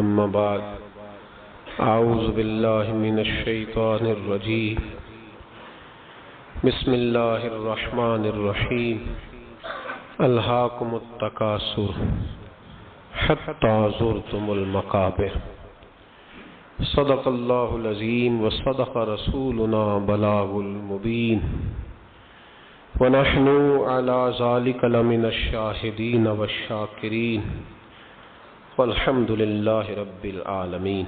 أما بعد أعوذ بالله من الشيطان الرجيم بسم الله الرحمن الرحيم ألهاكم التكاثر حتى زرتم المقابر صدق الله العظيم وصدق رسولنا بلاغ المبين ونحن على ذلك لمن الشاهدين والشاكرين والحمد لله رب العالمين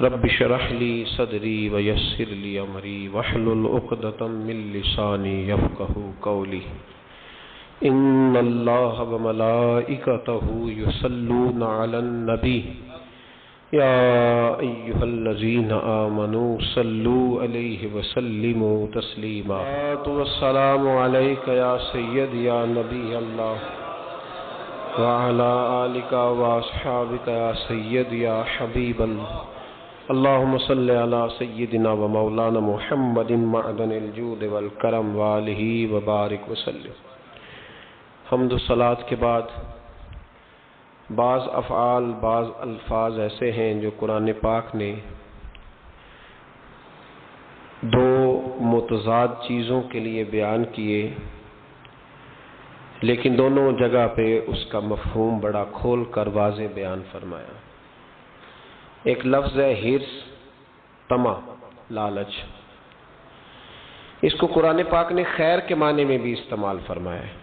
رب اشرح لي صدري ويسر لي أمري واحلل عقدة من لساني يفقهوا قولي إن الله وملائكته يصلون على النبي يا أيها الذين آمنوا صلوا عليه وسلموا تسليما والسلام عليك يا سيد يا نبي الله وعلى آلك وأصحابك يا سيد يا حبيب الله اللهم صل على سيدنا ومولانا محمد معدن الجود والکرم وآلہ وبارک وسلم۔ حمد و صلات کے بعد بعض افعال بعض الفاظ ایسے ہیں جو قرآن پاک نے دو متضاد چیزوں کے لیے بیان کیے، لیکن دونوں جگہ پہ اس کا مفہوم بڑا کھول کر واضح بیان فرمایا۔ ایک لفظ ہے ہرس، طمع، لالچ۔ اس کو قرآن پاک نے خیر کے معنی میں بھی استعمال فرمایا ہے۔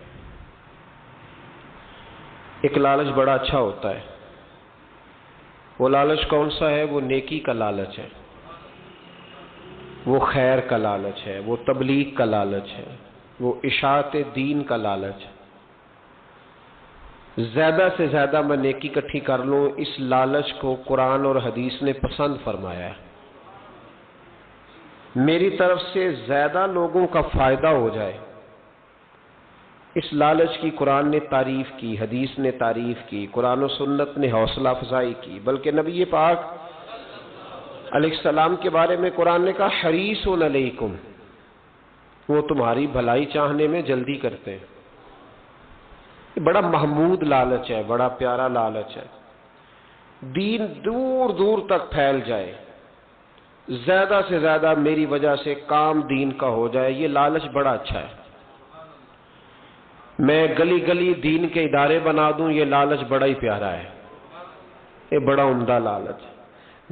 ایک لالچ بڑا اچھا ہوتا ہے۔ وہ لالچ کون سا ہے؟ وہ نیکی کا لالچ ہے، وہ خیر کا لالچ ہے، وہ تبلیغ کا لالچ ہے، وہ اشاعت دین کا لالچ ہے۔ زیادہ سے زیادہ میں نیکی اکٹھی کر لوں، اس لالچ کو قرآن اور حدیث نے پسند فرمایا ہے۔ میری طرف سے زیادہ لوگوں کا فائدہ ہو جائے، اس لالچ کی قرآن نے تعریف کی، حدیث نے تعریف کی، قرآن و سنت نے حوصلہ افزائی کی، بلکہ نبی پاک علیہ السلام کے بارے میں قرآن نے کہا حریص علیکم، وہ تمہاری بھلائی چاہنے میں جلدی کرتے ہیں۔ بڑا محمود لالچ ہے، بڑا پیارا لالچ ہے۔ دین دور دور تک پھیل جائے، زیادہ سے زیادہ میری وجہ سے کام دین کا ہو جائے، یہ لالچ بڑا اچھا ہے۔ میں گلی گلی دین کے ادارے بنا دوں، یہ لالچ بڑا ہی پیارا ہے، یہ بڑا عمدہ لالچ ہے۔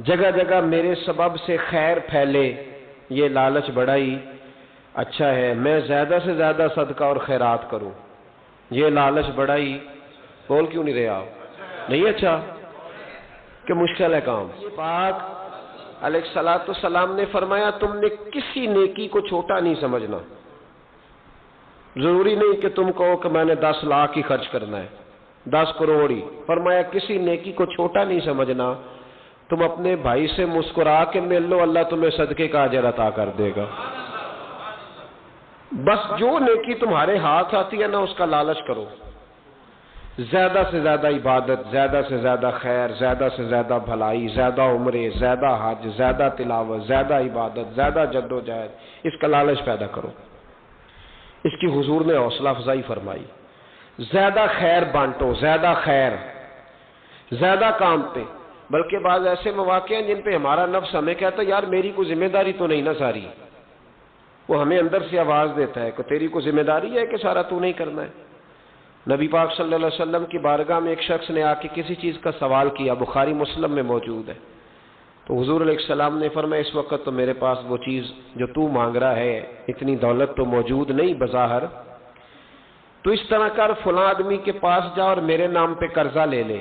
جگہ جگہ میرے سبب سے خیر پھیلے، یہ لالچ بڑا ہی اچھا ہے۔ میں زیادہ سے زیادہ صدقہ اور خیرات کروں، یہ لالچ بڑا ہی، بول کیوں نہیں رہے آپ؟ نہیں اچھا کہ مشکل ہے کام؟ یہ پاک علیہ السلام نے فرمایا تم نے کسی نیکی کو چھوٹا نہیں سمجھنا۔ ضروری نہیں کہ تم کہو کہ میں نے 10 لاکھ ہی خرچ کرنا ہے، 10 کروڑ ہی۔ فرمایا کسی نیکی کو چھوٹا نہیں سمجھنا، تم اپنے بھائی سے مسکرا کے مل لو، اللہ تمہیں صدقے کا اجر عطا کر دے گا۔ بس جو نیکی تمہارے ہاتھ آتی ہے نا، اس کا لالچ کرو۔ زیادہ سے زیادہ عبادت، زیادہ سے زیادہ خیر، زیادہ سے زیادہ بھلائی، زیادہ عمرے، زیادہ حج، زیادہ تلاوت، زیادہ عبادت، زیادہ جد و جہد، اس کا لالچ پیدا کرو۔ اس کی حضور نے حوصلہ افزائی فرمائی۔ زیادہ خیر بانٹو، زیادہ خیر، زیادہ کام پہ۔ بلکہ بعض ایسے مواقع ہیں جن پہ ہمارا نفس ہمیں کہتا ہے یار میری کوئی ذمہ داری تو نہیں نا ساری، وہ ہمیں اندر سے آواز دیتا ہے کہ تیری کوئی ذمہ داری ہے کہ سارا تو نہیں کرنا ہے۔ نبی پاک صلی اللہ علیہ وسلم کی بارگاہ میں ایک شخص نے آ کے کسی چیز کا سوال کیا، بخاری مسلم میں موجود ہے۔ تو حضور علیہ السلام نے فرمایا اس وقت تو میرے پاس وہ چیز جو تو مانگ رہا ہے، اتنی دولت تو موجود نہیں بظاہر، تو اس طرح کر فلاں آدمی کے پاس جا اور میرے نام پہ قرضہ لے لے،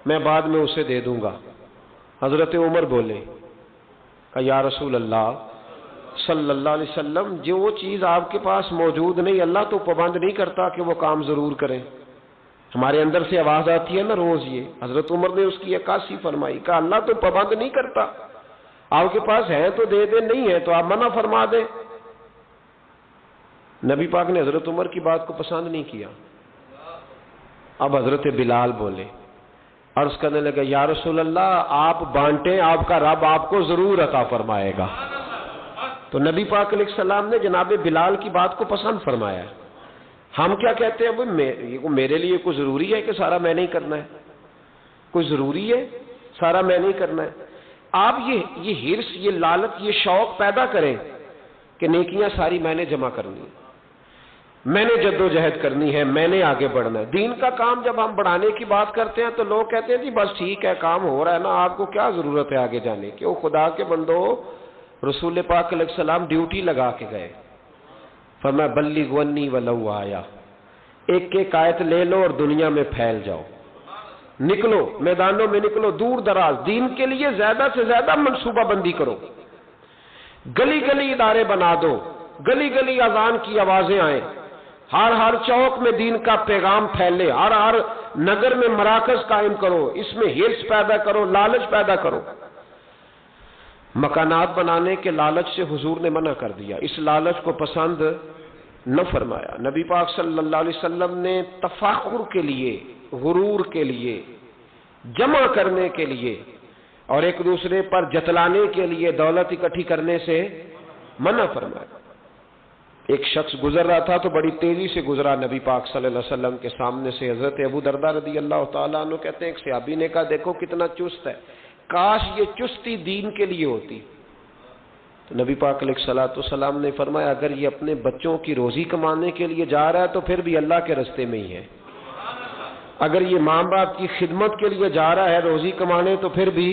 میں بعد میں اسے دے دوں گا۔ حضرت عمر بولے کہ یا رسول اللہ صلی اللہ علیہ وسلم، جو چیز آپ کے پاس موجود نہیں، اللہ تو پابند نہیں کرتا کہ وہ کام ضرور کریں۔ ہمارے اندر سے آواز آتی ہے نا روز یہ۔ حضرت عمر نے اس کی عکاسی فرمائی، کہا اللہ تو پابند نہیں کرتا، آپ کے پاس ہے تو دے دیں، نہیں ہے تو آپ منع فرما دیں۔ نبی پاک نے حضرت عمر کی بات کو پسند نہیں کیا۔ اب حضرت بلال بولے، عرض کرنے لگا یا رسول اللہ آپ بانٹیں، آپ کا رب آپ کو ضرور عطا فرمائے گا۔ تو نبی پاک علیہ السلام نے جناب بلال کی بات کو پسند فرمایا ہے۔ ہم کیا کہتے ہیں، میرے لیے کوئی ضروری ہے کہ سارا میں نہیں کرنا ہے؟ کوئی ضروری ہے سارا میں نہیں کرنا ہے؟ آپ یہ ہرس، یہ لالچ، یہ شوق پیدا کریں کہ نیکیاں ساری میں نے جمع کرنی ہے، میں نے جدوجہد کرنی ہے، میں نے آگے بڑھنا ہے۔ دین کا کام جب ہم بڑھانے کی بات کرتے ہیں تو لوگ کہتے ہیں جی بس ٹھیک ہے، کام ہو رہا ہے نا، آپ کو کیا ضرورت ہے آگے جانے کی؟ وہ خدا کے بندو، رسول پاک علیہ السلام ڈیوٹی لگا کے گئے، فرمایا بلغ عنی ولو آیا، ایک ایک آیت لے لو اور دنیا میں پھیل جاؤ، نکلو میدانوں میں، نکلو دور دراز، دین کے لیے زیادہ سے زیادہ منصوبہ بندی کرو، گلی گلی ادارے بنا دو، گلی گلی اذان کی آوازیں آئیں، ہر چوک میں دین کا پیغام پھیلے، ہر نگر میں مراکز قائم کرو، اس میں ہرس پیدا کرو، لالچ پیدا کرو۔ مکانات بنانے کے لالچ سے حضور نے منع کر دیا، اس لالچ کو پسند نہ فرمایا۔ نبی پاک صلی اللہ علیہ وسلم نے تفاخر کے لیے، غرور کے لیے، جمع کرنے کے لیے اور ایک دوسرے پر جتلانے کے لیے دولت اکٹھی کرنے سے منع فرمایا۔ ایک شخص گزر رہا تھا تو بڑی تیزی سے گزرا نبی پاک صلی اللہ علیہ وسلم کے سامنے سے، حضرت ابو درداء رضی اللہ تعالیٰ عنہ کہتے ہیں ایک صحابی نے کہا دیکھو کتنا چست ہے، کاش یہ چستی دین کے لیے ہوتی۔ تو نبی پاک علیہ الصلوۃ والسلام نے فرمایا اگر یہ اپنے بچوں کی روزی کمانے کے لیے جا رہا ہے تو پھر بھی اللہ کے راستے میں ہی ہے، اگر یہ ماں باپ کی خدمت کے لیے جا رہا ہے روزی کمانے تو پھر بھی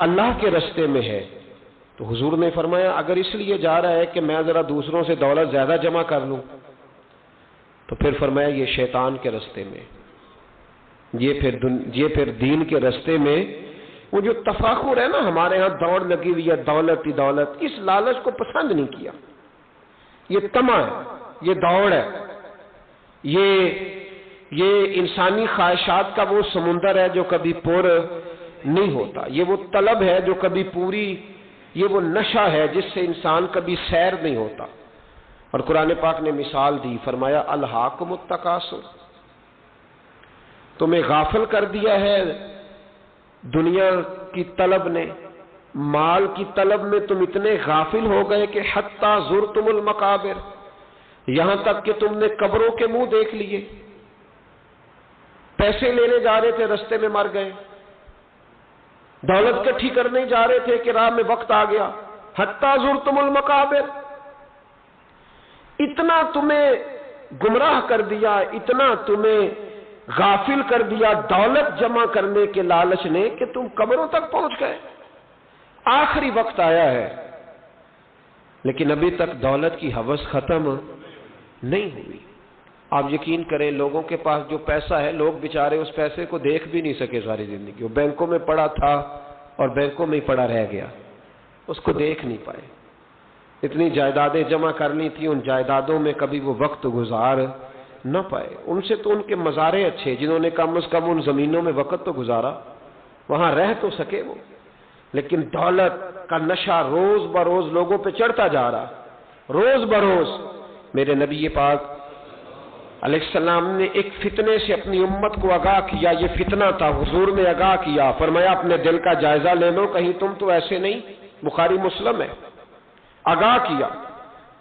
اللہ کے راستے میں ہے۔ تو حضور نے فرمایا اگر اس لیے جا رہا ہے کہ میں ذرا دوسروں سے دولت زیادہ جمع کر لوں تو پھر فرمایا یہ شیطان کے راستے میں، یہ پھر دین کے راستے میں۔ وہ جو تفاخر ہے نا، ہمارے ہاں دوڑ لگی ہوئی ہے، دولت ہی دولت، اس لالچ کو پسند نہیں کیا۔ یہ طمع ہے، یہ دوڑ ہے، یہ انسانی خواہشات کا وہ سمندر ہے جو کبھی پر نہیں ہوتا، یہ وہ طلب ہے جو کبھی پوری، یہ وہ نشہ ہے جس سے انسان کبھی سیر نہیں ہوتا۔ اور قرآن پاک نے مثال دی، فرمایا الہاکم التکاثر، تمہیں غافل کر دیا ہے دنیا کی طلب نے، مال کی طلب میں تم اتنے غافل ہو گئے کہ حتی زرتم المقابر، یہاں تک کہ تم نے قبروں کے منہ دیکھ لیے، پیسے لینے جا رہے تھے رستے میں مر گئے، دولت اکٹھی کرنے جا رہے تھے کہ راہ میں وقت آ گیا، حتی زرتم المقابر، اتنا تمہیں گمراہ کر دیا، اتنا تمہیں غافل کر دیا دولت جمع کرنے کے لالچ نے کہ تم قبروں تک پہنچ گئے۔ آخری وقت آیا ہے لیکن ابھی تک دولت کی ہوس ختم نہیں ہوئی۔ آپ یقین کریں لوگوں کے پاس جو پیسہ ہے، لوگ بیچارے اس پیسے کو دیکھ بھی نہیں سکے ساری زندگی، وہ بینکوں میں پڑا تھا اور بینکوں میں ہی پڑا رہ گیا، اس کو دیکھ نہیں پائے۔ اتنی جائیدادیں جمع کرنی تھی، ان جائیدادوں میں کبھی وہ وقت گزار نہ پائے۔ ان سے تو ان کے مزارے اچھے، جنہوں نے کم از کم ان زمینوں میں وقت تو گزارا، وہاں رہ تو سکے وہ، لیکن دولت کا نشہ روز بروز لوگوں پہ چڑھتا جا رہا، روز بروز۔ میرے نبی پاک علیہ السلام نے ایک فتنے سے اپنی امت کو آگاہ کیا، یہ فتنہ تھا، حضور نے آگاہ کیا، فرمایا اپنے دل کا جائزہ لے لو، کہیں تم تو ایسے نہیں، بخاری مسلم ہے، آگاہ کیا۔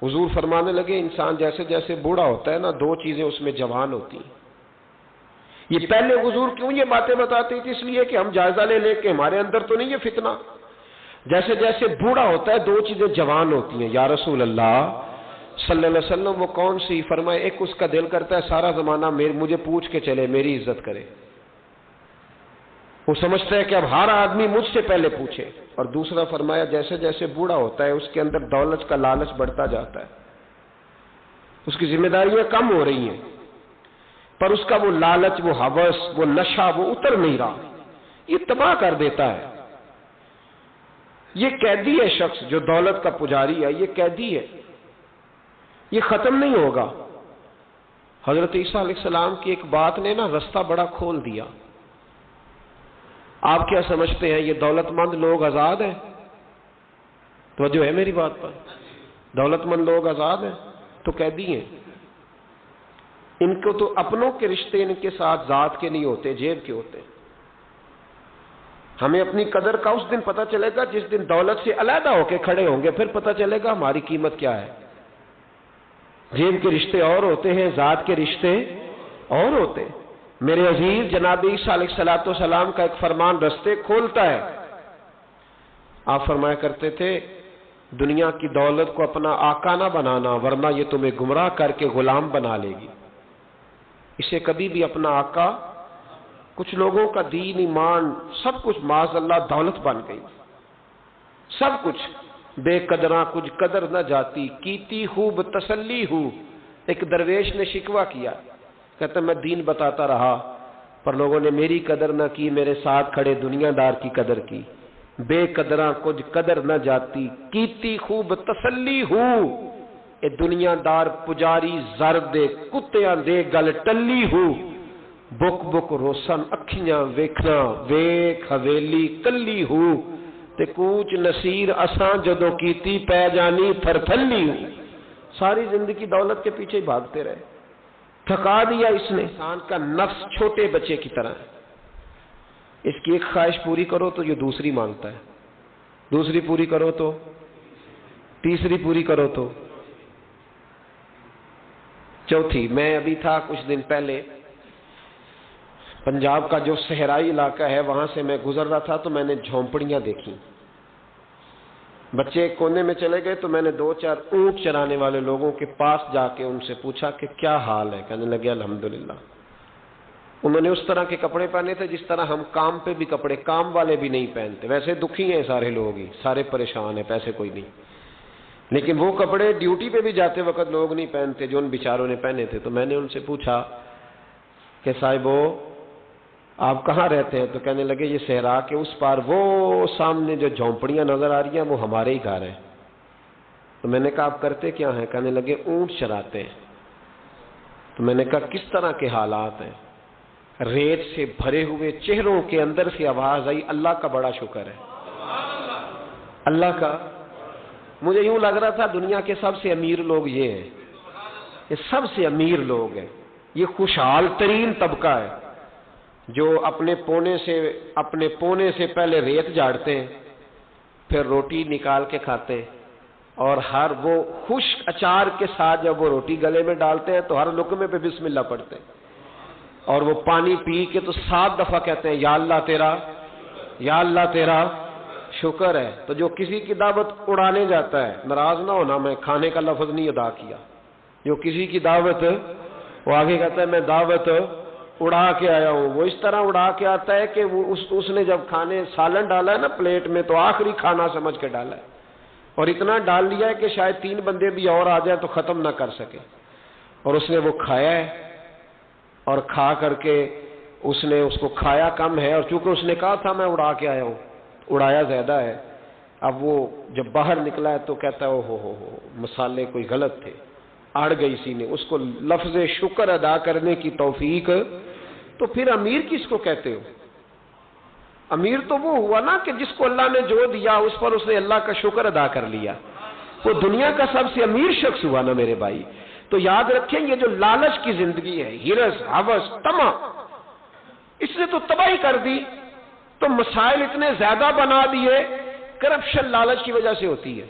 حضور فرمانے لگے انسان جیسے جیسے بوڑھا ہوتا ہے نا، دو چیزیں اس میں جوان ہوتی ہیں۔ یہ پہلے حضور کیوں یہ باتیں بتاتی تھی؟ اس لیے کہ ہم جائزہ لے لیں کہ ہمارے اندر تو نہیں یہ فتنہ۔ جیسے جیسے بوڑھا ہوتا ہے دو چیزیں جوان ہوتی ہیں۔ یا رسول اللہ صلی اللہ علیہ وسلم وہ کون سی؟ فرمائے ایک اس کا دل کرتا ہے سارا زمانہ مجھے پوچھ کے چلے، میری عزت کرے، وہ سمجھتا ہے کہ اب ہر آدمی مجھ سے پہلے پوچھے۔ اور دوسرا فرمایا جیسے جیسے بوڑھا ہوتا ہے اس کے اندر دولت کا لالچ بڑھتا جاتا ہے، اس کی ذمہ داریاں کم ہو رہی ہیں پر اس کا وہ لالچ، وہ ہوس، وہ نشہ وہ اتر نہیں رہا، یہ تباہ کر دیتا ہے۔ یہ قیدی ہے شخص جو دولت کا پجاری ہے، یہ قیدی ہے، یہ ختم نہیں ہوگا۔ حضرت عیسیٰ علیہ السلام کی ایک بات نے نا رستہ بڑا کھول دیا۔ آپ کیا سمجھتے ہیں یہ دولت مند لوگ آزاد ہیں؟ توجہ ہے میری بات پر؟ دولت مند لوگ آزاد ہیں تو قیدی ہیں۔ ان کو تو اپنوں کے رشتے ان کے ساتھ ذات کے نہیں ہوتے، جیب کے ہوتے۔ ہمیں اپنی قدر کا اس دن پتہ چلے گا جس دن دولت سے علیحدہ ہو کے کھڑے ہوں گے، پھر پتہ چلے گا ہماری قیمت کیا ہے۔ جیب کے رشتے اور ہوتے ہیں، ذات کے رشتے اور ہوتے ہیں۔ میرے عزیز جناب عیسیٰ علیہ الصلوۃ والسلام کا ایک فرمان رستے کھولتا ہے. آپ فرمایا کرتے تھے دنیا کی دولت کو اپنا آقا نہ بنانا ورنہ یہ تمہیں گمراہ کر کے غلام بنا لے گی. اسے کبھی بھی اپنا آقا، کچھ لوگوں کا دین ایمان سب کچھ معاذ اللہ دولت بن گئی، سب کچھ بے قدراں کچھ قدر نہ جاتی، کیتی خوب تسلی ہو. ایک درویش نے شکوہ کیا، کہتا میں دین بتاتا رہا پر لوگوں نے میری قدر نہ کی، میرے ساتھ کھڑے دنیا دار کی قدر کی. بے قدراں کچھ قدر نہ جاتی، کیتی خوب تسلی ہو. اے دنیا دار پجاری زر دے کتیاں دے گل ٹلی ہو. بک بک روسن اکھیاں ویکھنا ویکھ حویلی کلی ہو. تے کوچ نصیر اساں جدو کیتی پہ جانی تھرتھلی ہو. ساری زندگی دولت کے پیچھے بھاگتے رہے، تھکا دیا اس نے. انسان کا نفس چھوٹے بچے کی طرح ہے، اس کی ایک خواہش پوری کرو تو یہ دوسری مانگتا ہے، دوسری پوری کرو تو تیسری پوری کرو تو چوتھی. میں ابھی تھا کچھ دن پہلے پنجاب کا جو صحرائی علاقہ ہے وہاں سے میں گزر رہا تھا تو میں نے جھونپڑیاں دیکھی. بچے کونے میں چلے گئے تو میں نے 2-4 اونٹ چرانے والے لوگوں کے پاس جا کے ان سے پوچھا کہ کیا حال ہے. کہنے لگے الحمدللہ. انہوں نے اس طرح کے کپڑے پہنے تھے جس طرح ہم کام پہ بھی کپڑے کام والے بھی نہیں پہنتے. ویسے دکھی ہیں سارے لوگ ہی، سارے پریشان ہیں، پیسے کوئی نہیں، لیکن وہ کپڑے ڈیوٹی پہ بھی جاتے وقت لوگ نہیں پہنتے جو ان بیچاروں نے پہنے تھے. تو میں نے ان سے پوچھا کہ صاحبو آپ کہاں رہتے ہیں؟ تو کہنے لگے یہ صحرا کے اس پار وہ سامنے جو جھونپڑیاں نظر آ رہی ہیں وہ ہمارے ہی گھر ہیں. تو میں نے کہا آپ کرتے کیا ہیں؟ کہنے لگے اونٹ چراتے ہیں. تو میں نے کہا کس طرح کے حالات ہیں؟ ریت سے بھرے ہوئے چہروں کے اندر سے آواز آئی اللہ کا بڑا شکر ہے، اللہ کا. مجھے یوں لگ رہا تھا دنیا کے سب سے امیر لوگ یہ ہیں، یہ سب سے امیر لوگ ہیں، یہ خوشحال ترین طبقہ ہے جو اپنے پونے سے پہلے ریت جاڑتے ہیں، پھر روٹی نکال کے کھاتے ہیں، اور ہر وہ خشک اچار کے ساتھ جب وہ روٹی گلے میں ڈالتے ہیں تو ہر لقمے پہ بسم اللہ پڑھتے ہیں، اور وہ پانی پی کے تو 7 دفعہ کہتے ہیں یا اللہ تیرا، یا اللہ تیرا شکر ہے. تو جو کسی کی دعوت اڑانے جاتا ہے، ناراض نہ ہونا میں کھانے کا لفظ نہیں ادا کیا، جو کسی کی دعوت وہ آگے کہتا ہے میں دعوت اڑا کے آیا ہوں، وہ اس طرح اڑا کے آتا ہے کہ وہ اس نے جب کھانے سالن ڈالا ہے نا پلیٹ میں تو آخری کھانا سمجھ کے ڈالا ہے، اور اتنا ڈال لیا ہے کہ شاید 3 بندے بھی اور آ جائیں تو ختم نہ کر سکے. اور اس نے وہ کھایا ہے، اور کھا کر کے اس نے اس کو کھایا کم ہے، اور چونکہ اس نے کہا تھا میں اڑا کے آیا ہوں، اڑایا زیادہ ہے. اب وہ جب باہر نکلا ہے تو کہتا ہے ہو مسالے کوئی غلط تھے، اڑ گئی سی نے. اس کو لفظ شکر ادا کرنے کی توفیق. تو پھر امیر کس کو کہتے ہو؟ امیر تو وہ ہوا نا کہ جس کو اللہ نے جو دیا اس پر اس نے اللہ کا شکر ادا کر لیا، وہ دنیا کا سب سے امیر شخص ہوا نا میرے بھائی. تو یاد رکھیں یہ جو لالچ کی زندگی ہے، ہرس ہوس طمع، اس نے تو تباہی کر دی. تو مسائل اتنے زیادہ بنا دیے، کرپشن لالچ کی وجہ سے ہوتی ہے.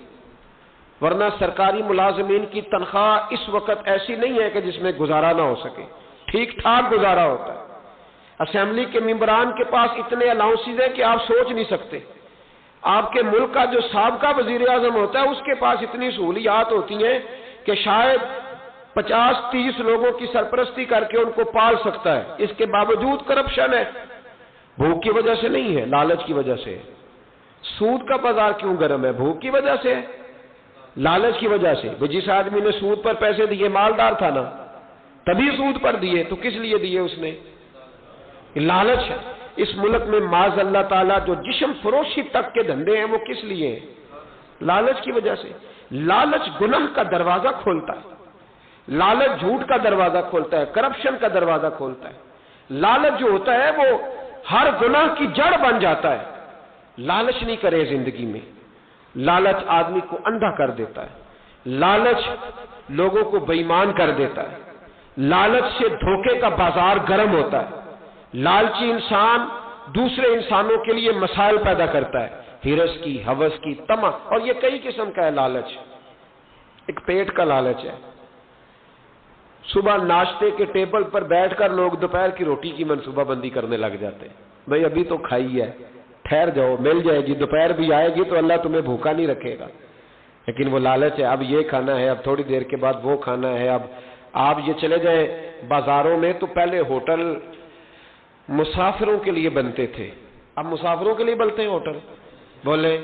ورنہ سرکاری ملازمین کی تنخواہ اس وقت ایسی نہیں ہے کہ جس میں گزارا نہ ہو سکے، ٹھیک ٹھاک گزارا ہوتا ہے. اسمبلی کے ممبران کے پاس اتنے الاؤنسز ہیں کہ آپ سوچ نہیں سکتے. آپ کے ملک کا جو سابقہ وزیر اعظم ہوتا ہے اس کے پاس اتنی سہولیات ہوتی ہیں کہ شاید 50-30 لوگوں کی سرپرستی کر کے ان کو پال سکتا ہے. اس کے باوجود کرپشن ہے. بھوک کی وجہ سے نہیں ہے، لالچ کی وجہ سے. سود کا بازار کیوں گرم ہے؟ بھوک کی وجہ سے، لالچ کی وجہ سے. جس آدمی نے سود پر پیسے دیے مالدار تھا نا، تبھی سود پر دیے. تو کس لیے دیے اس نے؟ لالچ ہے. اس ملک میں معاذ اللہ تعالیٰ جو جسم فروشی تک کے دھندے ہیں وہ کس لیے ہیں؟ لالچ کی وجہ سے. لالچ گناہ کا دروازہ کھولتا ہے، لالچ جھوٹ کا دروازہ کھولتا ہے، کرپشن کا دروازہ کھولتا ہے. لالچ جو ہوتا ہے وہ ہر گناہ کی جڑ بن جاتا ہے. لالچ نہیں کرے زندگی میں. لالچ آدمی کو اندھا کر دیتا ہے. لالچ لوگوں کو بے ایمان کر دیتا ہے. لالچ سے دھوکے کا بازار گرم ہوتا ہے. لالچی انسان دوسرے انسانوں کے لیے مسائل پیدا کرتا ہے، ہرس کی، ہوس کی، طمع. اور یہ کئی قسم کا ہے لالچ. ایک پیٹ کا لالچ ہے، صبح ناشتے کے ٹیبل پر بیٹھ کر لوگ دوپہر کی روٹی کی منصوبہ بندی کرنے لگ جاتے ہیں. بھئی ابھی تو کھائی ہے, ٹھہر جاؤ, مل جائے گی, دوپہر بھی آئے گی تو اللہ تمہیں بھوکا نہیں رکھے گا. لیکن وہ لالچ ہے, اب یہ کھانا ہے, اب تھوڑی دیر کے بعد وہ کھانا ہے. اب آپ یہ چلے جائیں بازاروں میں تو پہلے ہوٹل مسافروں کے لیے بنتے تھے, اب مسافروں کے لیے بنتے ہیں ہوٹل. بولے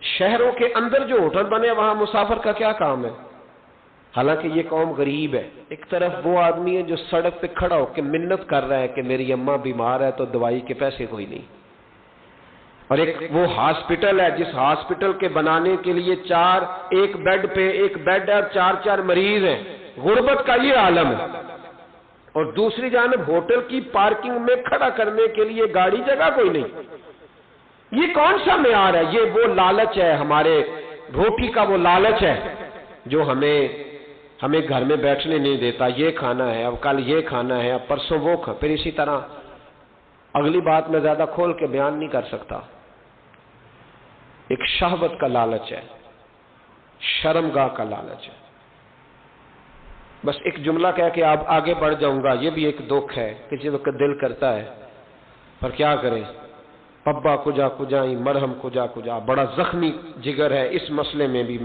شہروں کے اندر جو ہوٹل بنے وہاں مسافر کا کیا کام ہے؟ حالانکہ یہ قوم غریب ہے. ایک طرف وہ آدمی ہے جو سڑک پہ کھڑا ہو کے منت کر رہا ہے کہ میری اماں بیمار ہے تو دوائی کے پیسے کوئی نہیں, اور ایک وہ ہاسپٹل ہے جس ہاسپٹل کے بنانے کے لیے ایک بیڈ پہ ایک بیڈ ہے اور 4 مریض ہیں. غربت کا یہ عالم ہے. اور دوسری جانب ہوٹل کی پارکنگ میں کھڑا کرنے کے لیے گاڑی جگہ کوئی نہیں. یہ کون سا معیار ہے؟ یہ وہ لالچ ہے, ہمارے روٹی کا وہ لالچ ہے جو ہمیں گھر میں بیٹھنے نہیں دیتا. یہ کھانا ہے, اب کل یہ کھانا ہے, اب پرسوں وہ پھر اسی طرح. اگلی بات میں زیادہ کھول کے بیان نہیں کر سکتا. ایک شہوت کا لالچ ہے, شرمگاہ کا لالچ ہے. بس ایک جملہ کہہ کے آپ آگے بڑھ جاؤں گا. یہ بھی ایک دکھ ہے, کسی وقت دل کرتا ہے, پر کیا کریں, پبا کجا کجائیں مرہم کجا کجا. بڑا زخمی جگر ہے اس مسئلے میں بھی.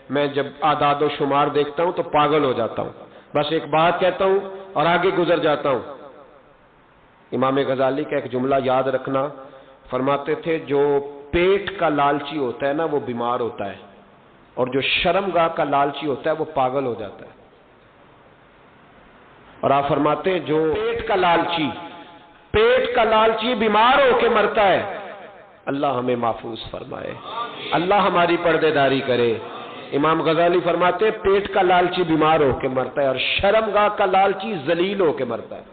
میں جب اعداد و شمار دیکھتا ہوں تو پاگل ہو جاتا ہوں. بس ایک بات کہتا ہوں اور آگے گزر جاتا ہوں. امام غزالی کا ایک جملہ یاد رکھنا, فرماتے تھے جو پیٹ کا لالچی ہوتا ہے نا وہ بیمار ہوتا ہے, اور جو شرمگاہ کا لالچی ہوتا ہے وہ پاگل ہو جاتا ہے. اور آپ فرماتے ہیں جو پیٹ کا لالچی بیمار ہو کے مرتا ہے, اللہ ہمیں محفوظ فرمائے, اللہ ہماری پردے داری کرے. امام غزالی فرماتے ہیں پیٹ کا لالچی بیمار ہو کے مرتا ہے اور شرمگاہ کا لالچی ذلیل ہو کے مرتا ہے.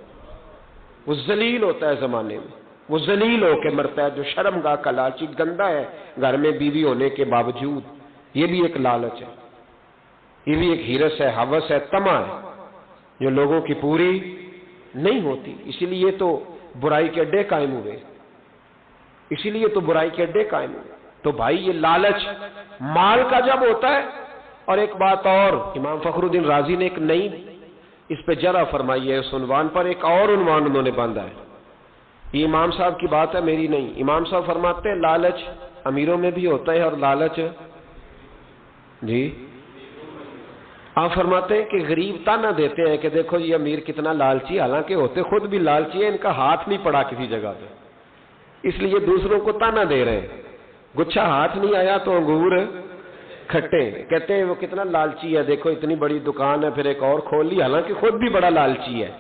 وہ ذلیل ہوتا ہے زمانے میں, وہ ذلیل ہو کے مرتا ہے. جو شرمگاہ کا لالچی گندا ہے گھر میں بیوی ہونے کے باوجود, یہ بھی ایک لالچ ہے, یہ بھی ایک ہیرس ہے, ہوس ہے, طمع ہے جو لوگوں کی پوری نہیں ہوتی. اسی لیے تو برائی کے اڈے قائم ہوئے, اسی لیے تو برائی کے اڈے قائم ہوئے. تو بھائی یہ لالچ مال کا جب ہوتا ہے. اور ایک بات اور, امام فخر الدین رازی نے ایک نئی اس پہ جرح فرمائی ہے, اس عنوان پر ایک اور عنوان انہوں نے باندھا ہے. یہ امام صاحب کی بات ہے, میری نہیں. امام صاحب فرماتے ہیں لالچ امیروں میں بھی ہوتا ہے اور لالچ جی آپ فرماتے ہیں کہ غریب تانا دیتے ہیں کہ دیکھو یہ امیر کتنا لالچی, حالانکہ ہوتے خود بھی لالچی ہے, ان کا ہاتھ نہیں پڑا کسی جگہ پہ, اس لیے دوسروں کو تانا دے رہے ہیں. گچھا ہاتھ نہیں آیا تو انگور کھٹے. کہتے ہیں وہ کتنا لالچی ہے, دیکھو اتنی بڑی دکان ہے پھر ایک اور کھول لی, حالانکہ خود بھی بڑا لالچی ہے,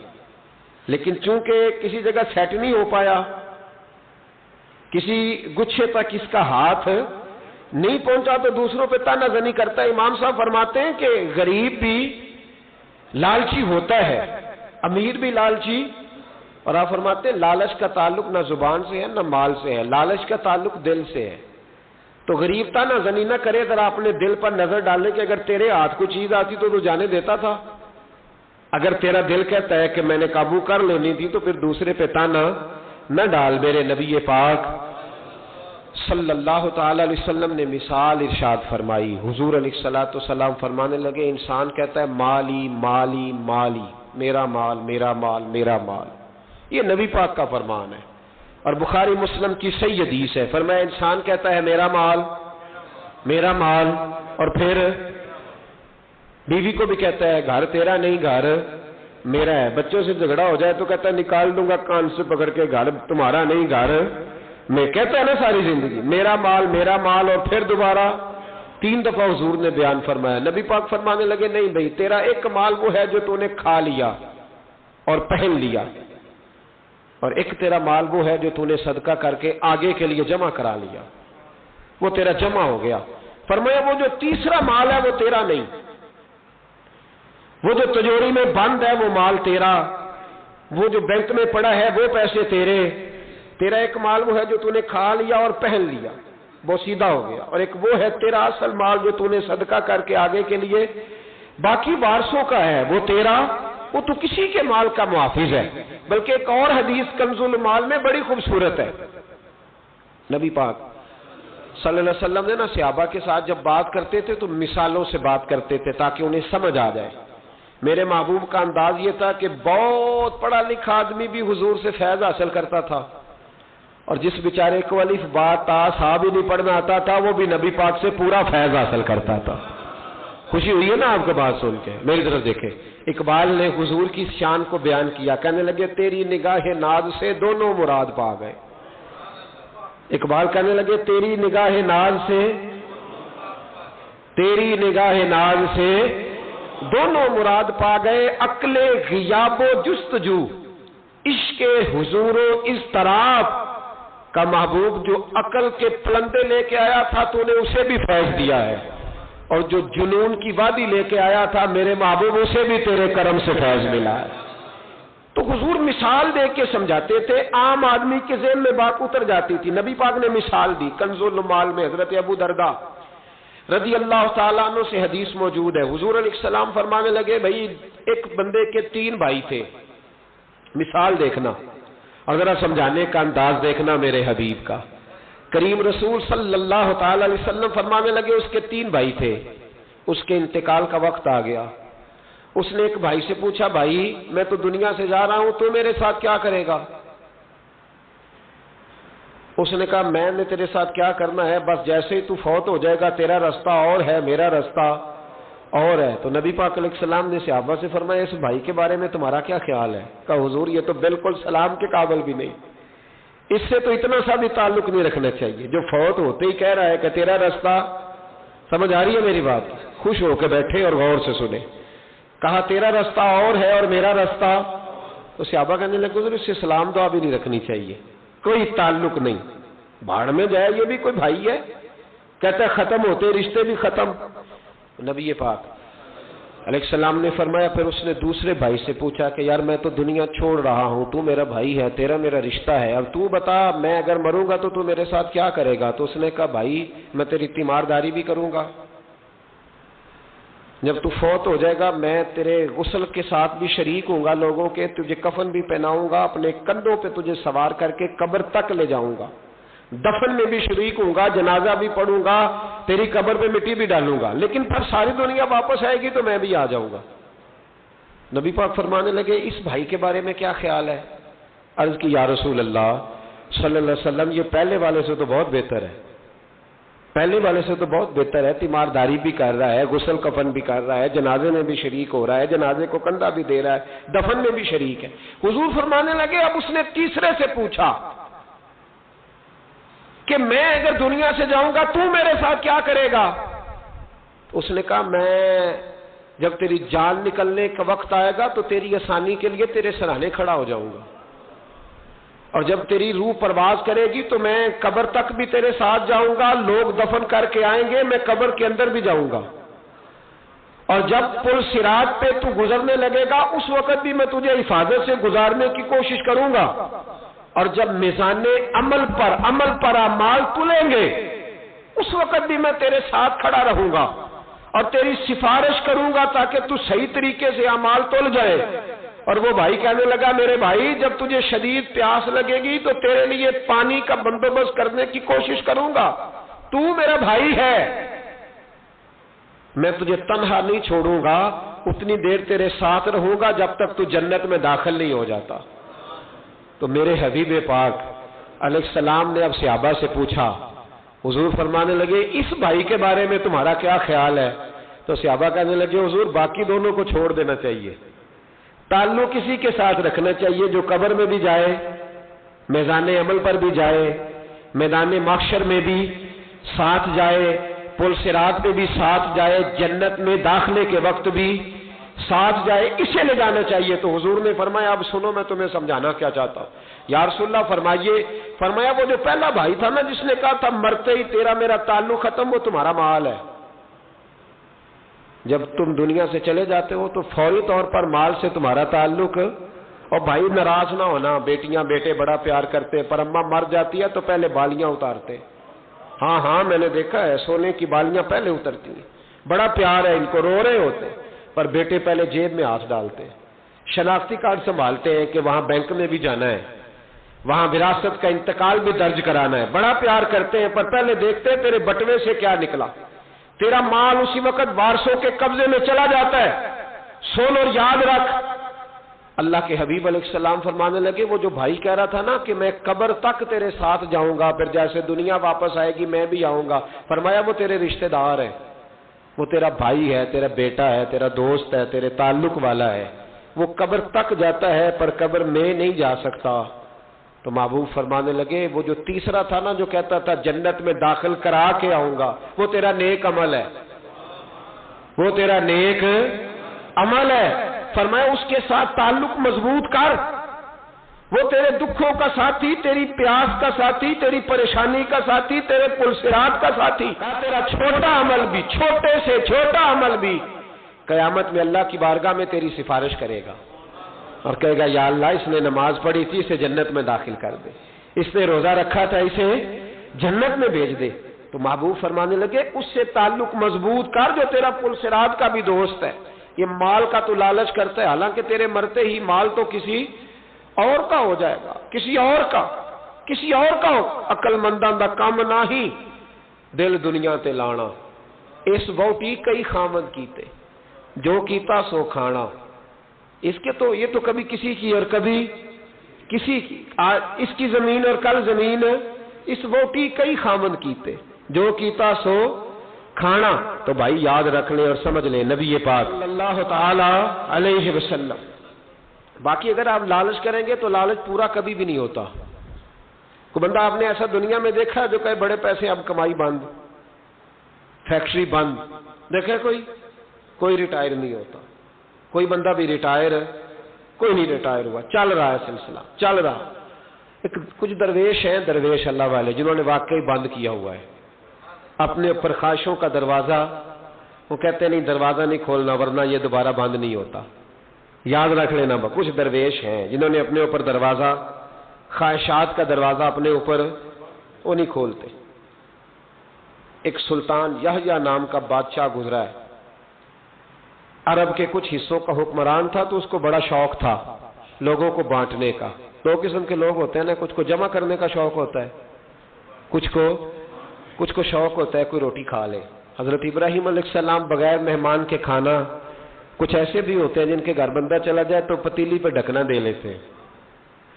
لیکن چونکہ کسی جگہ سیٹ نہیں ہو پایا, کسی گچھے تک اس کا ہاتھ نہیں پہنچا تو دوسروں پہ تانا زنی کرتا ہے. امام صاحب فرماتے ہیں کہ غریب بھی لالچی ہوتا ہے, امیر بھی لالچی. اور آپ فرماتے ہیں لالچ کا تعلق نہ زبان سے ہے نہ مال سے ہے, لالچ کا تعلق دل سے ہے. تو غریب تانا زنی نہ کرے, ذرا اپنے دل پر نظر ڈالنے کہ اگر تیرے ہاتھ کو چیز آتی تو جانے دیتا تھا. اگر تیرا دل کہتا ہے کہ میں نے قابو کر لینی تھی تو پھر دوسرے پہ تانا نہ ڈال. میرے نبی پاک صلی اللہ تعالی علیہ وسلم نے مثال ارشاد فرمائی. حضور علیہ الصلوۃ والسلام فرمانے لگے انسان کہتا ہے مالی مالی مالی, میرا مال میرا مال میرا مال. یہ نبی پاک کا فرمان ہے اور بخاری مسلم کی صحیح حدیث ہے. فرمایا انسان کہتا ہے میرا مال میرا مال, اور پھر بیوی کو بھی کہتا ہے گھر تیرا نہیں گھر میرا ہے. بچوں سے جھگڑا ہو جائے تو کہتا ہے نکال دوں گا کان سے پکڑ کے, گھر تمہارا نہیں گھر میں. کہتا ہے نا ساری زندگی میرا مال, اور پھر دوبارہ 3 دفعہ حضور نے بیان فرمایا. نبی پاک فرمانے لگے نہیں بھائی, تیرا ایک مال وہ ہے جو تو نے کھا لیا اور پہن لیا, اور ایک تیرا مال وہ ہے جو تو نے صدقہ کر کے آگے کے لیے جمع کرا لیا, وہ تیرا جمع ہو گیا. فرمایا وہ جو تیسرا مال ہے وہ تیرا نہیں, وہ جو تجوری میں بند ہے وہ مال تیرا, وہ جو بینک میں پڑا ہے وہ پیسے تیرے. تیرا ایک مال وہ ہے جو تو نے کھا لیا اور پہن لیا, وہ سیدھا ہو گیا, اور ایک وہ ہے تیرا اصل مال جو تو نے صدقہ کر کے آگے کے لیے باقی وارثوں کا ہے, وہ تیرا, وہ تو کسی کے مال کا محافظ ہے. بلکہ ایک اور حدیث کنز المال میں بڑی خوبصورت ہے. نبی پاک صلی اللہ علیہ وسلم نے نا صحابہ کے ساتھ جب بات کرتے تھے تو مثالوں سے بات کرتے تھے تاکہ انہیں سمجھ آ جائے. میرے محبوب کا انداز یہ تھا کہ بہت پڑھا لکھا آدمی بھی حضور سے فیض حاصل کرتا تھا، اور جس بیچارے کو الف با تا سا بھی نہیں پڑھنا آتا تھا وہ بھی نبی پاک سے پورا فیض حاصل کرتا تھا۔ خوشی ہوئی ہے نا آپ کو بات سن کے؟ میری طرف دیکھیں، اقبال نے حضور کی شان کو بیان کیا، کہنے لگے تیری نگاہ ناز سے دونوں مراد پا گئے۔ اقبال کہنے لگے تیری نگاہ ناز سے، تیری نگاہ ناز سے دونوں مراد پا گئے، عقل غیاب و جستجو، عشق حضور و اضطراب کا محبوب جو عقل کے پلندے لے کے آیا تھا تو نے اسے بھی فیض دیا ہے، اور جو جنون کی وادی لے کے آیا تھا میرے محبوب اسے بھی تیرے کرم سے فیض ملا ہے۔ تو حضور مثال دے کے سمجھاتے تھے، عام آدمی کے ذہن میں بات اتر جاتی تھی۔ نبی پاک نے مثال دی، کنز المال میں حضرت ابو درداء رضی اللہ تعالیٰ عنہ سے حدیث موجود ہے، حضور علیہ السلام فرمانے لگے بھائی ایک بندے کے 3 بھائی تھے، مثال دیکھنا اور ذرا سمجھانے کا انداز دیکھنا میرے حبیب کا۔ کریم رسول صلی اللہ تعالی علیہ وسلم فرمانے لگے اس کے 3 بھائی تھے، اس کے انتقال کا وقت آ گیا۔ اس نے ایک بھائی سے پوچھا بھائی میں تو دنیا سے جا رہا ہوں، تو میرے ساتھ کیا کرے گا؟ اس نے کہا میں نے تیرے ساتھ کیا کرنا ہے، بس جیسے ہی تو فوت ہو جائے گا تیرا رستہ اور ہے میرا رستہ اور ہے۔ تو نبی پاک علیہ السلام نے صحابہ سے فرمایا اس بھائی کے بارے میں تمہارا کیا خیال ہے؟ کہا حضور یہ تو بالکل سلام کے قابل بھی نہیں، اس سے تو اتنا سا بھی تعلق نہیں رکھنا چاہیے، جو فوت ہوتے ہی کہہ رہا ہے کہ تیرا رستہ، سمجھ آ رہی ہے میری بات؟ خوش ہو کے بیٹھے اور غور سے سنے۔ کہا تیرا رستہ اور ہے اور میرا رستہ، تو صحابہ کہنے لگے حضور اس سے سلام دعا بھی نہیں رکھنی چاہیے، کوئی تعلق نہیں، بھاڑ میں جائے یہ بھی کوئی بھائی ہے؟ کہتے ختم ہوتے رشتے بھی ختم۔ نبی پاک علیہ السلام نے فرمایا، پھر اس نے دوسرے بھائی سے پوچھا کہ یار میں تو دنیا چھوڑ رہا ہوں، تو میرا بھائی ہے، تیرا میرا رشتہ ہے، اب تو بتا میں اگر مروں گا تو میرے ساتھ کیا کرے گا؟ تو اس نے کہا بھائی میں تیری تیمارداری بھی کروں گا، جب تو فوت ہو جائے گا میں تیرے غسل کے ساتھ بھی شریک ہوں گا لوگوں کے، تجھے کفن بھی پہناؤں گا، اپنے کندھوں پہ تجھے سوار کر کے قبر تک لے جاؤں گا، دفن میں بھی شریک ہوں گا، جنازہ بھی پڑھوں گا، تیری قبر پہ مٹی بھی ڈالوں گا، لیکن پھر ساری دنیا واپس آئے گی تو میں بھی آ جاؤں گا۔ نبی پاک فرمانے لگے اس بھائی کے بارے میں کیا خیال ہے؟ عرض کی یا رسول اللہ صلی اللہ علیہ وسلم یہ پہلے والے سے تو بہت بہتر ہے، پہلے والے سے تو بہت بہتر ہے، تیمارداری بھی کر رہا ہے، غسل کفن بھی کر رہا ہے، جنازے میں بھی شریک ہو رہا ہے، جنازے کو کندھا بھی دے رہا ہے، دفن میں بھی شریک ہے۔ حضور فرمانے لگے اب اس نے تیسرے سے پوچھا کہ میں اگر دنیا سے جاؤں گا تو میرے ساتھ کیا کرے گا؟ اس نے کہا میں جب تیری جان نکلنے کا وقت آئے گا تو تیری آسانی کے لیے تیرے سرانے کھڑا ہو جاؤں گا، اور جب تیری روح پرواز کرے گی تو میں قبر تک بھی تیرے ساتھ جاؤں گا، لوگ دفن کر کے آئیں گے، میں قبر کے اندر بھی جاؤں گا، اور جب پل صراط پہ تو گزرنے لگے گا اس وقت بھی میں تجھے حفاظت سے گزارنے کی کوشش کروں گا، اور جب میزان عمل پر اعمال تلیں گے اس وقت بھی میں تیرے ساتھ کھڑا رہوں گا اور تیری سفارش کروں گا تاکہ تو صحیح طریقے سے اعمال تل جائے۔ اور وہ بھائی کہنے لگا میرے بھائی جب تجھے شدید پیاس لگے گی تو تیرے لیے پانی کا بندوبست کرنے کی کوشش کروں گا، تو میرا بھائی ہے، میں تجھے تنہا نہیں چھوڑوں گا، اتنی دیر تیرے ساتھ رہوں گا جب تک تو جنت میں داخل نہیں ہو جاتا۔ تو میرے حبیب پاک علیہ السلام نے اب صحابہ سے پوچھا، حضور فرمانے لگے اس بھائی کے بارے میں تمہارا کیا خیال ہے؟ تو صحابہ کہنے لگے حضور باقی دونوں کو چھوڑ دینا چاہیے، تعلق کسی کے ساتھ رکھنا چاہیے جو قبر میں بھی جائے، میدان عمل پر بھی جائے، میدان محشر میں بھی ساتھ جائے، پل صراط پہ بھی ساتھ جائے، جنت میں داخلے کے وقت بھی ساتھ جائے، اسے لے جانا چاہیے۔ تو حضور نے فرمایا اب سنو میں تمہیں سمجھانا کیا چاہتا ہوں۔ یا رسول اللہ فرمایا وہ جو پہلا بھائی تھا نا جس نے کہا تھا مرتے ہی تیرا میرا تعلق ختم، وہ تمہارا مال ہے، جب تم دنیا سے چلے جاتے ہو تو فوری طور پر مال سے تمہارا تعلق، اور بھائی ناراض نہ ہونا، بیٹیاں بیٹے بڑا پیار کرتے ہیں، پر اماں مر جاتی ہے تو پہلے بالیاں اتارتے، ہاں میں نے دیکھا ہے سونے کی بالیاں پہلے اترتی ہیں، بڑا پیار ہے ان کو، رو رہے ہوتے پر بیٹے پہلے جیب میں ہاتھ ڈالتے ہیں، شناختی کارڈ سنبھالتے ہیں کہ وہاں بینک میں بھی جانا ہے، وہاں وراثت کا انتقال بھی درج کرانا ہے، بڑا پیار کرتے ہیں پر پہلے دیکھتے ہیں تیرے بٹوے سے کیا نکلا، تیرا مال اسی وقت وارثوں کے قبضے میں چلا جاتا ہے سن اور یاد رکھ، اللہ کے حبیب علیہ السلام فرمانے لگے وہ جو بھائی کہہ رہا تھا نا کہ میں قبر تک تیرے ساتھ جاؤں گا، پھر جیسے دنیا واپس آئے گی میں بھی آؤں گا، فرمایا وہ تیرے رشتہ دار ہے، وہ تیرا بھائی ہے، تیرا بیٹا ہے، تیرا دوست ہے، تیرے تعلق والا ہے، وہ قبر تک جاتا ہے پر قبر میں نہیں جا سکتا۔ تو محبوب فرمانے لگے وہ جو تیسرا تھا نا جو کہتا تھا جنت میں داخل کرا کے آؤں گا، وہ تیرا نیک عمل ہے، وہ تیرا نیک عمل ہے۔ فرمایا اس کے ساتھ تعلق مضبوط کر، وہ تیرے دکھوں کا ساتھی، تیری پیاس کا ساتھی، تیری پریشانی کا ساتھی، تیرے پلسرات کا ساتھی، تیرا چھوٹا عمل بھی، چھوٹے سے چھوٹا عمل بھی قیامت میں اللہ کی بارگاہ میں تیری سفارش کرے گا اور کہے گا یا اللہ اس نے نماز پڑھی تھی، اسے جنت میں داخل کر دے، اس نے روزہ رکھا تھا، اسے جنت میں بھیج دے۔ تو محبوب فرمانے لگے اس سے تعلق مضبوط کر جو تیرا پلسرات کا بھی دوست ہے۔ یہ مال کا تو لالچ کرتا ہے، حالانکہ تیرے مرتے ہی مال تو کسی اور کا ہو جائے گا، کسی اور کا ہو۔ عقل منداں دا کام نہیں دل دنیا تے لانا، اس ووٹی کئی خامد کیتے جو کیتا سو کھانا۔ اس کے تو یہ تو کبھی کسی کی اور کبھی کسی کی، اس کی زمین اور کل زمین، اس ووٹی کئی خامد کیتے جو کیتا سو کھانا۔ تو بھائی یاد رکھ لیں اور سمجھ لیں نبی پاک صلی اللہ تعالی علیہ وسلم۔ باقی اگر آپ لالچ کریں گے تو لالچ پورا کبھی بھی نہیں ہوتا۔ کوئی بندہ آپ نے ایسا دنیا میں دیکھا جو کہے بڑے پیسے اب کمائی بند، فیکٹری بند، دیکھے کوئی ریٹائر نہیں ہوتا، کوئی بندہ بھی ریٹائر، کوئی نہیں ریٹائر ہوا، چل رہا ہے سلسلہ چل رہا۔ کچھ درویش ہیں، درویش اللہ والے جنہوں نے واقعی بند کیا ہوا ہے اپنے اوپر خواہشوں کا دروازہ، وہ کہتے نہیں دروازہ نہیں کھولنا ورنہ یہ دوبارہ بند نہیں ہوتا۔ یاد رکھ لینا، کچھ درویش ہیں جنہوں نے اپنے اوپر دروازہ، خواہشات کا دروازہ اپنے اوپر وہ نہیں کھولتے۔ ایک سلطان یحییٰ نام کا بادشاہ گزرا ہے، عرب کے کچھ حصوں کا حکمران تھا، تو اس کو بڑا شوق تھا لوگوں کو بانٹنے کا۔ دو قسم کے لوگ ہوتے ہیں نا، کچھ کو جمع کرنے کا شوق ہوتا ہے، کچھ کو شوق ہوتا ہے کوئی روٹی کھا لے۔ حضرت ابراہیم علیہ السلام بغیر مہمان کے کھانا، کچھ ایسے بھی ہوتے ہیں جن کے گھر بندہ چلا جائے تو پتیلی پہ ڈھکنا دے لیتے ہیں۔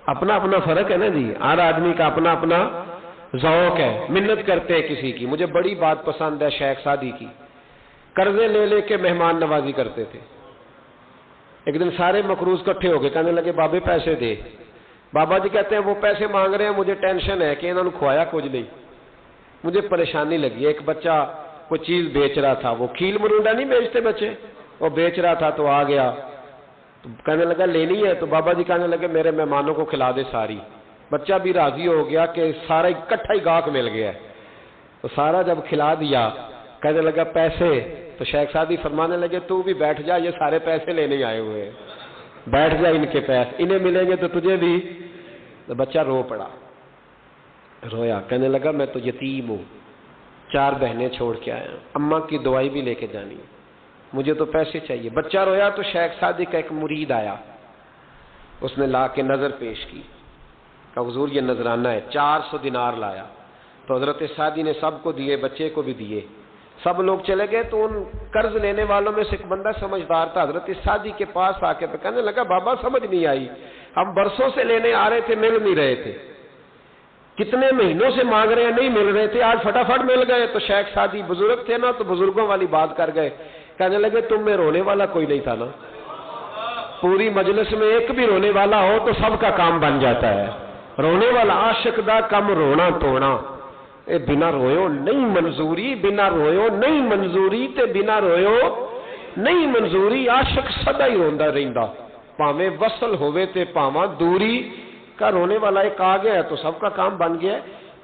اپنا اپنا فرق ہے نا جی، ہر آدمی کا اپنا اپنا ذوق ہے، منت کرتے ہیں کسی کی۔ مجھے بڑی بات پسند ہے شیخ سعدی کی، قرضے لے لے کے مہمان نوازی کرتے تھے۔ ایک دن سارے مقروض کٹھے ہو گئے، کہنے لگے بابے پیسے دے۔ بابا جی کہتے ہیں وہ پیسے مانگ رہے ہیں، مجھے ٹینشن ہے کہ انہوں نے کھوایا کچھ نہیں، مجھے پریشانی لگی۔ ایک بچہ کوئی چیز بیچ رہا تھا، وہ کھیل مرونڈا نہیں بیچتے بچے، وہ بیچ رہا تھا تو آ گیا، تو کہنے لگا لینی ہے، تو بابا جی کہنے لگے میرے مہمانوں کو کھلا دے ساری۔ بچہ بھی راضی ہو گیا کہ سارا اکٹھا ہی گاہک مل گیا، تو سارا جب کھلا دیا کہنے لگا پیسے، تو شیخ سعدی فرمانے لگے تو بھی بیٹھ جا، یہ سارے پیسے لینے آئے ہوئے ہیں، بیٹھ جا، ان کے پیسے انہیں ملیں گے تو تجھے بھی۔ تو بچہ رو پڑا، رویا، کہنے لگا میں تو یتیم ہوں، 4 بہنیں چھوڑ کے آیا ہوں، اماں کی دوائی بھی لے کے جانی ہے، مجھے تو پیسے چاہیے۔ بچہ رویا تو شیخ سعدی کا ایک مرید آیا، اس نے لا کے نظر پیش کی، کہ حضور یہ نذرانہ ہے، 400 دینار لایا۔ تو حضرت سعدی نے سب کو دیے، بچے کو بھی دیے، سب لوگ چلے گئے۔ تو ان قرض لینے والوں میں سے ایک بندہ سمجھدار تھا، حضرت سعدی کے پاس آ کے کہنے لگا بابا سمجھ نہیں آئی، ہم برسوں سے لینے آ رہے تھے مل نہیں رہے تھے، کتنے مہینوں سے مانگ رہے ہیں نہیں مل رہے تھے، آج فٹافٹ مل گئے۔ تو شیخ سعدی بزرگ تھے نا، تو بزرگوں والی بات کر گئے، کہنے لگے تم میں رونے والا کوئی نہیں تھا نا، پوری مجلس میں ایک بھی رونے والا ہو تو سب کا کام بن جاتا ہے۔ رونے والا عاشق دا کم رونا توڑنا، اے بنا رویو نہیں منظوری، بنا رویو نہیں منظوری تے بنا رویو نہیں منظوری۔ عاشق سدا ہی روندا رہندا، پاویں وصل ہوئے تے پاواں دوری کا، رونے والا ایک آ گیا ہے تو سب کا کام بن گیا ہے۔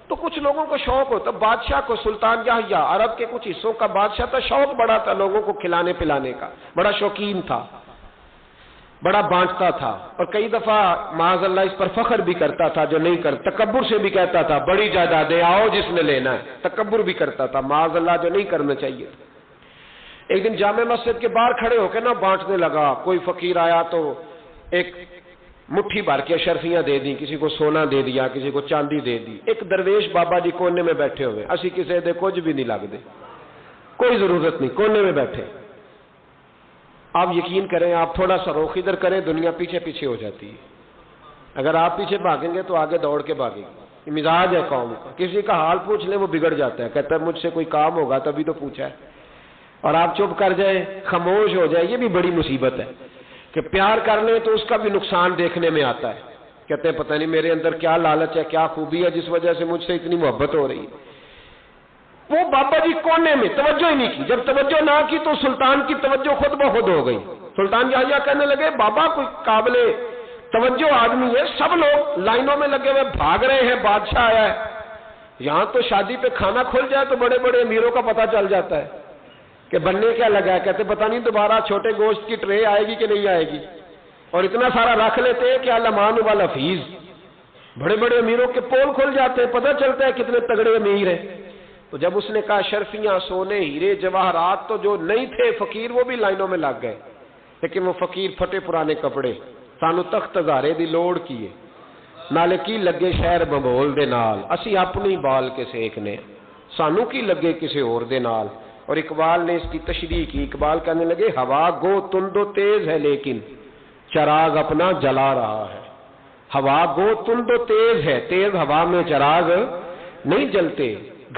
تو کچھ لوگوں کو شوق ہوتا، بادشاہ کو، سلطان یحییٰ عرب کے کچھ حصوں کا بادشاہ تھا، شوق بڑا تھا لوگوں کو کھلانے پلانے کا، بڑا شوقین تھا، بڑا بانٹتا تھا، اور کئی دفعہ معاذ اللہ اس پر فخر بھی کرتا تھا جو نہیں کرتا، تکبر سے بھی کہتا تھا بڑی جائیدادیں آؤ جس نے لینا ہے، تکبر بھی کرتا تھا معاذ اللہ جو نہیں کرنا چاہیے تھا۔ ایک دن جامع مسجد کے باہر کھڑے ہو کے نا بانٹنے لگا، کوئی فقیر آیا تو ایک مٹھی بھر کے اشرفیاں دے دی، کسی کو سونا دے دیا، کسی کو چاندی دے دی۔ ایک درویش بابا جی کونے میں بیٹھے ہوئے، اسی کسی دے کچھ بھی نہیں لگتے، کوئی ضرورت نہیں، کونے میں بیٹھے۔ آپ یقین کریں، آپ تھوڑا سا رخ ادھر کریں، دنیا پیچھے پیچھے ہو جاتی ہے۔ اگر آپ پیچھے بھاگیں گے تو آگے دوڑ کے بھاگیں گے۔ یہ مزاج ہے قوم کا، کسی کا حال پوچھ لیں وہ بگڑ جاتا ہے، کہتا ہے مجھ سے کوئی کام ہوگا تبھی تو پوچھا ہے، اور آپ چپ کر جائیں، خاموش ہو جائیں، یہ بھی بڑی مصیبت ہے کہ پیار کر لیں تو اس کا بھی نقصان دیکھنے میں آتا ہے، کہتے ہیں پتہ نہیں میرے اندر کیا لالچ ہے، کیا خوبی ہے جس وجہ سے مجھ سے اتنی محبت ہو رہی ہے۔ وہ بابا جی کونے میں توجہ ہی نہیں کی، جب توجہ نہ کی تو سلطان کی توجہ خود بخود ہو گئی۔ سلطان یحییٰ کہنے لگے بابا کوئی قابل توجہ آدمی ہے، سب لوگ لائنوں میں لگے ہوئے بھاگ رہے ہیں، بادشاہ آیا ہے، یہاں تو شادی پہ کھانا کھل جائے تو بڑے بڑے امیروں کا پتہ چل جاتا ہے کہ بننے کیا لگا ہے، کہتے پتہ نہیں دوبارہ چھوٹے گوشت کی ٹرے آئے گی کہ نہیں آئے گی، اور اتنا سارا رکھ لیتے ہیں کہ المان والحفیظ، بڑے بڑے امیروں کے پول کھل جاتے ہیں، پتہ چلتا ہے کتنے تگڑے امیر ہیں۔ تو جب اس نے کہا شرفیاں، سونے، ہیرے، جواہرات، تو جو نہیں تھے فقیر وہ بھی لائنوں میں لگ گئے، لیکن وہ فقیر پھٹے پرانے کپڑے، سانو تخت ہزارے دی لوڑ کیے، نالے کی لگے شہر بمبول دے نال، اسی اپنی بال کے سیکنے، سانو کی لگے کسی اور دے نال۔ اور اقبال نے اس کی تشریح کی، اقبال کہنے لگے ہوا گو تند و تیز ہے لیکن چراغ اپنا جلا رہا ہے۔ ہوا گو تند و تیز ہے، تیز ہوا میں چراغ نہیں جلتے،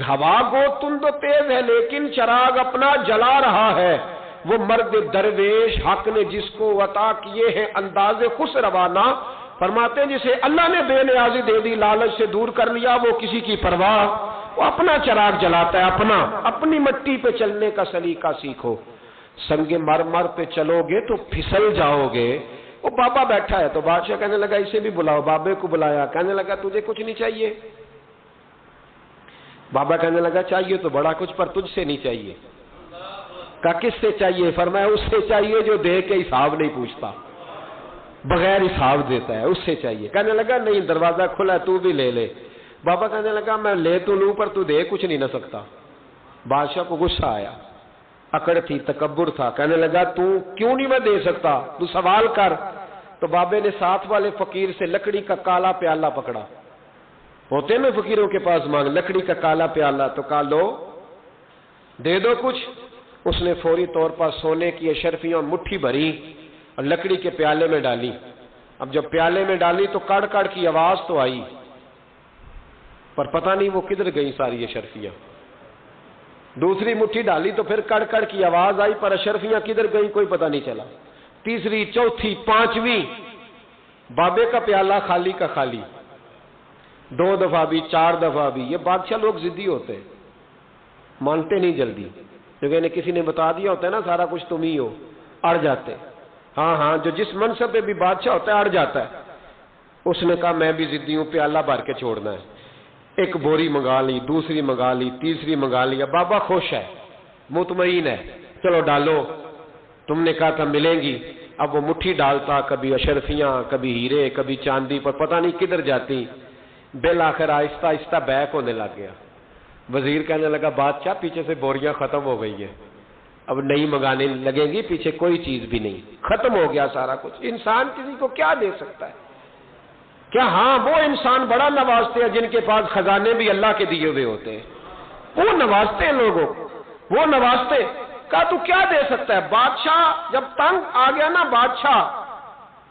ہوا گو تند و تیز ہے لیکن چراغ اپنا جلا رہا ہے۔ وہ مرد درویش حق نے جس کو عطا کیے ہیں انداز خسروانہ، فرماتے ہیں جسے اللہ نے بے نیازی دے دی، لالچ سے دور کر لیا، وہ کسی کی پرواہ، وہ اپنا چراغ جلاتا ہے، اپنی مٹی پہ چلنے کا سلیقہ سیکھو، سنگ مرمر پہ چلو گے تو پھسل جاؤ گے۔ وہ بابا بیٹھا ہے تو بادشاہ کہنے لگا اسے بھی بلاؤ، بابے کو بلایا، کہنے لگا تجھے کچھ نہیں چاہیے؟ بابا کہنے لگا چاہیے تو بڑا کچھ، پر تجھ سے نہیں چاہیے۔ کہا کس سے چاہیے؟ فرمایا اس سے چاہیے جو دے کے حساب نہیں پوچھتا، بغیر حساب دیتا ہے، اس سے چاہیے۔ کہنے لگا نہیں، دروازہ کھلا ہے، تو بھی لے لے۔ بابا کہنے لگا میں لے تو لوں پر تو دے کچھ نہیں نہ سکتا۔ بادشاہ کو غصہ آیا، اکڑ تھی، تکبر تھا، کہنے لگا تو کیوں نہیں میں دے سکتا، تو سوال کر۔ تو بابے نے ساتھ والے فقیر سے لکڑی کا کالا پیالہ پکڑا، ہوتے میں فقیروں کے پاس مانگ، لکڑی کا کالا پیالہ، تو کہا لو دے دو کچھ۔ اس نے فوری طور پر سونے کی اشرفیاں مٹھی بھری اور لکڑی کے پیالے میں ڈالی۔ اب جب پیالے میں ڈالی تو کڑ کڑ کی آواز تو آئی، پر پتہ نہیں وہ کدھر گئی ساری اشرفیاں۔ دوسری مٹھی ڈالی تو پھر کڑ کڑ کی آواز آئی، پر اشرفیاں کدھر گئی کوئی پتہ نہیں چلا۔ تیسری، چوتھی، پانچویں، بابے کا پیالہ خالی کا خالی، 2 دفعہ بھی، 4 دفعہ بھی۔ یہ بادشاہ لوگ ضدی ہوتے ہیں، مانتے نہیں جلدی، کیونکہ انہیں کسی نے بتا دیا ہوتا ہے نا سارا کچھ تم ہی ہو، اڑ جاتے۔ ہاں جو جس منصب پہ بھی بادشاہ ہوتا ہے اڑ جاتا ہے۔ اس نے کہا میں بھی ضدی ہوں، پیالہ بھر کے چھوڑنا ہے۔ ایک بوری منگا لی، دوسری منگا لی، تیسری منگا لی۔ بابا خوش ہے، مطمئن ہے، چلو ڈالو، تم نے کہا تھا ملیں گی۔ اب وہ مٹھی ڈالتا، کبھی اشرفیاں، کبھی ہیرے، کبھی چاندی، پر پتہ نہیں کدھر جاتی۔ بالآخر آہستہ آہستہ بیک ہونے لگ گیا۔ وزیر کہنے لگا بادشاہ پیچھے سے بوریاں ختم ہو گئی ہیں، اب نئی منگانے لگیں گی، پیچھے کوئی چیز بھی نہیں، ختم ہو گیا سارا کچھ۔ انسان کسی کو کیا دے سکتا ہے؟ کیا ہاں وہ انسان بڑا نوازتے ہیں جن کے پاس خزانے بھی اللہ کے دیے ہوئے ہوتے ہیں، وہ نوازتے ہیں لوگوں کو، وہ نوازتے۔ کہا تو کیا دے سکتا ہے؟ بادشاہ جب تنگ آ گیا نا بادشاہ،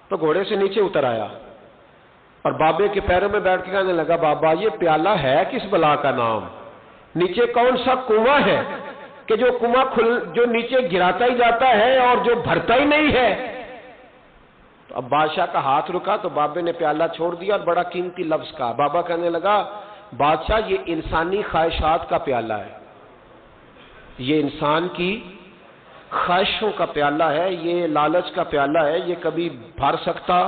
تو گھوڑے سے نیچے اتر آیا اور بابے کے پیروں میں بیٹھ کے کہنے لگا بابا یہ پیالہ ہے کس بلا کا نام؟ نیچے کون سا کنواں ہے کہ جو کنواں جو نیچے گراتا ہی جاتا ہے اور جو بھرتا ہی نہیں ہے؟ تو اب بادشاہ کا ہاتھ رکا تو بابے نے پیالہ چھوڑ دیا اور بڑا قیمتی لفظ کہا۔ بابا کہنے لگا بادشاہ یہ انسانی خواہشات کا پیالہ ہے، یہ انسان کی خواہشوں کا پیالہ ہے، یہ لالچ کا پیالہ ہے، یہ کبھی بھر سکتا۔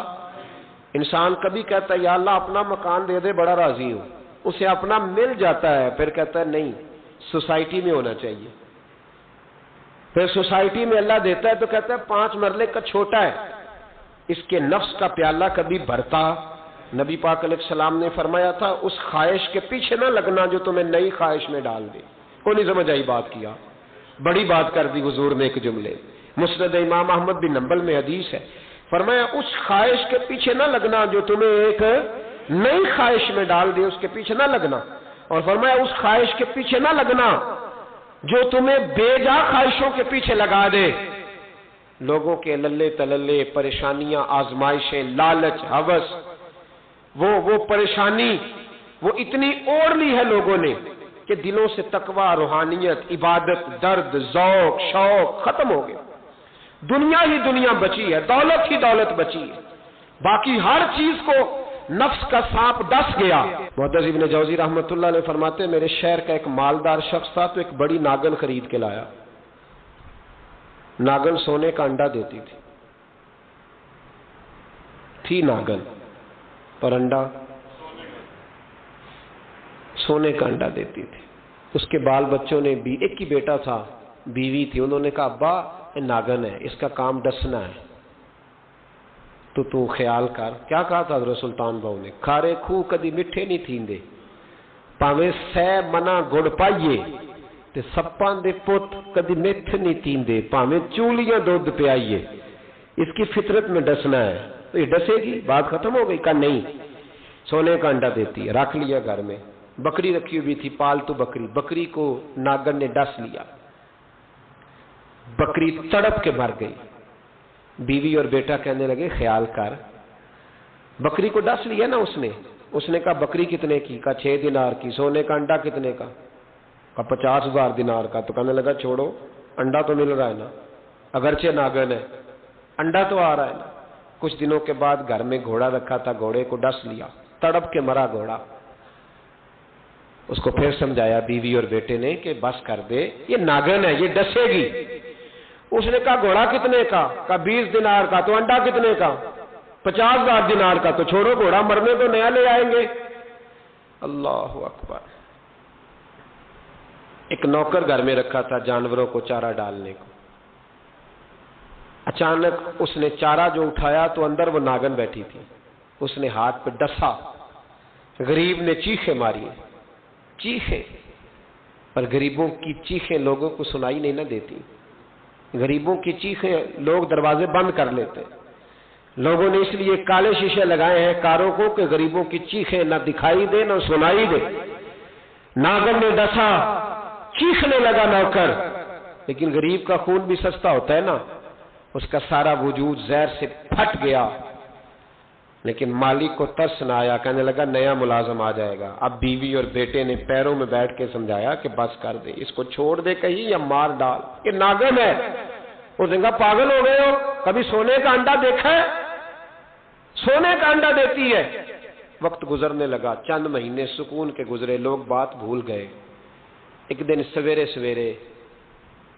انسان کبھی کہتا ہے یا اللہ اپنا مکان دے دے بڑا راضی ہوں، اسے اپنا مل جاتا ہے، پھر کہتا ہے نہیں سوسائٹی میں ہونا چاہیے، پھر سوسائٹی میں اللہ دیتا ہے تو کہتا ہے 5 مرلے کا چھوٹا ہے۔ اس کے نفس کا پیالہ کبھی بھرتا۔ نبی پاک علیہ السلام نے فرمایا تھا اس خواہش کے پیچھے نہ لگنا جو تمہیں نئی خواہش میں ڈال دے۔ کوئی نہیں سمجھ آئی بات؟ کیا بڑی بات کر دی حضور نے ایک جملے۔ مسند امام احمد بن حنبل میں حدیث ہے، فرمایا اس خواہش کے پیچھے نہ لگنا جو تمہیں ایک نئی خواہش میں ڈال دے، اس کے پیچھے نہ لگنا۔ اور فرمایا اس خواہش کے پیچھے نہ لگنا جو تمہیں بے جا خواہشوں کے پیچھے لگا دے۔ لوگوں کے للے تللے، پریشانیاں، آزمائشیں، لالچ، ہوس، وہ پریشانی وہ اتنی اوڑھ لی ہے لوگوں نے کہ دلوں سے تقوی، روحانیت، عبادت، درد، ذوق، شوق ختم ہو گئے. دنیا ہی دنیا بچی ہے، دولت ہی دولت بچی ہے، باقی ہر چیز کو نفس کا سانپ ڈس گیا. محدث ابن جوزی رحمۃ اللہ علیہ فرماتے ہیں میرے شہر کا ایک مالدار شخص تھا تو ایک بڑی ناگن خرید کے لایا. ناگن سونے کا انڈا دیتی تھی ناگن، پر انڈا سونے کا انڈا دیتی تھی. اس کے بال بچوں نے بھی، ایک ہی بیٹا تھا، بیوی تھی، انہوں نے کہا ابا یہ ناگن ہے، اس کا کام ڈسنا ہے، تو خیال کر. کیا کہا تھا حضرت سلطان بہو نے؟ کھارے کھو کدی مٹھے نہیں تھیندے، پاویں سہ منا گڑ پائیے تے سپاں دے پت کدی مٹھ نہیں تیندے، پاویں چولیاں دودھ پیائیے. اس کی فطرت میں ڈسنا ہے. تو یہ ڈسے گی؟ بات ختم ہو گئی. کہا نہیں، سونے کا انڈا دیتی ہے. رکھ لیا گھر میں. بکری رکھی ہوئی تھی، پالتو بکری. بکری کو ناگن نے ڈس لیا، بکری تڑپ کے مر گئی. بیوی اور بیٹا کہنے لگے خیال کر، بکری کو ڈس لیا نا اس نے کہا بکری کتنے کی؟ کہا 6 دینار کی. سونے کا انڈا کتنے کا؟ کہا 50,000 دینار کا. تو کہنے لگا چھوڑو، انڈا تو مل رہا ہے نا، اگرچہ ناگن ہے انڈا تو آ رہا ہے نا. کچھ دنوں کے بعد گھر میں گھوڑا رکھا تھا، گھوڑے کو ڈس لیا، تڑپ کے مرا گھوڑا. اس کو پھر سمجھایا بیوی اور بیٹے نے کہ بس کر دے، یہ ناگن ہے، یہ ڈسے گی. اس نے کہا گھوڑا کتنے کا؟ کہا 20 دینار کا. تو انڈا کتنے کا؟ 50,000 دینار کا. تو چھوڑو، گھوڑا مرنے تو نیا لے آئیں گے. اللہ اکبر. ایک نوکر گھر میں رکھا تھا جانوروں کو چارہ ڈالنے کو. اچانک اس نے چارہ جو اٹھایا تو اندر وہ ناگن بیٹھی تھی. اس نے ہاتھ پہ ڈسا، غریب نے چیخیں ماری، چیخیں. پر غریبوں کی چیخیں لوگوں کو سنائی نہیں نہ دیتی. غریبوں کی چیخیں لوگ دروازے بند کر لیتے. لوگوں نے اس لیے کالے شیشے لگائے ہیں کاروں کو کہ غریبوں کی چیخیں نہ دکھائی دے نہ سنائی دے. ناگن نے ڈسا، چیخنے لگا نوکر. لیکن غریب کا خون بھی سستا ہوتا ہے نا، اس کا سارا وجود زہر سے پھٹ گیا. لیکن مالک کو ترس نہ آیا، کہنے لگا نیا ملازم آ جائے گا. اب بیوی اور بیٹے نے پیروں میں بیٹھ کے سمجھایا کہ بس کر دے، اس کو چھوڑ دے کہیں یا مار ڈال، یہ ناگن ہے. اس نے کہا پاگل ہو گئے ہو، کبھی سونے کا انڈا دیکھا ہے؟ سونے کا انڈا دیتی ہے. وقت گزرنے لگا، چند مہینے سکون کے گزرے، لوگ بات بھول گئے. ایک دن سویرے سویرے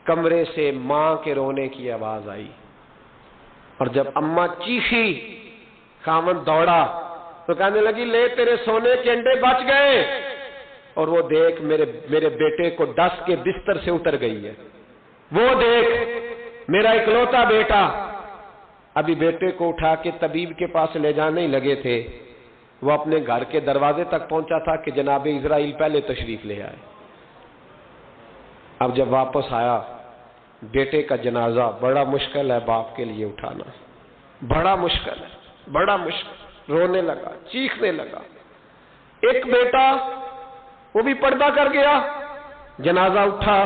کمرے سے ماں کے رونے کی آواز آئی، اور جب اماں چیخی خاوند دوڑا تو کہنے لگی لے تیرے سونے کے انڈے بچ گئے. اور وہ دیکھ میرے بیٹے کو ڈس کے بستر سے اتر گئی ہے. وہ دیکھ میرا اکلوتا بیٹا. ابھی بیٹے کو اٹھا کے طبیب کے پاس لے جانے ہی لگے تھے، وہ اپنے گھر کے دروازے تک پہنچا تھا کہ جناب اسرائیل پہلے تشریف لے آئے. اب جب واپس آیا، بیٹے کا جنازہ بڑا مشکل ہے باپ کے لیے اٹھانا، بڑا مشکل ہے، بڑا مشکل. رونے لگا، چیخنے لگا. ایک بیٹا وہ بھی پردہ کر گیا. جنازہ اٹھا،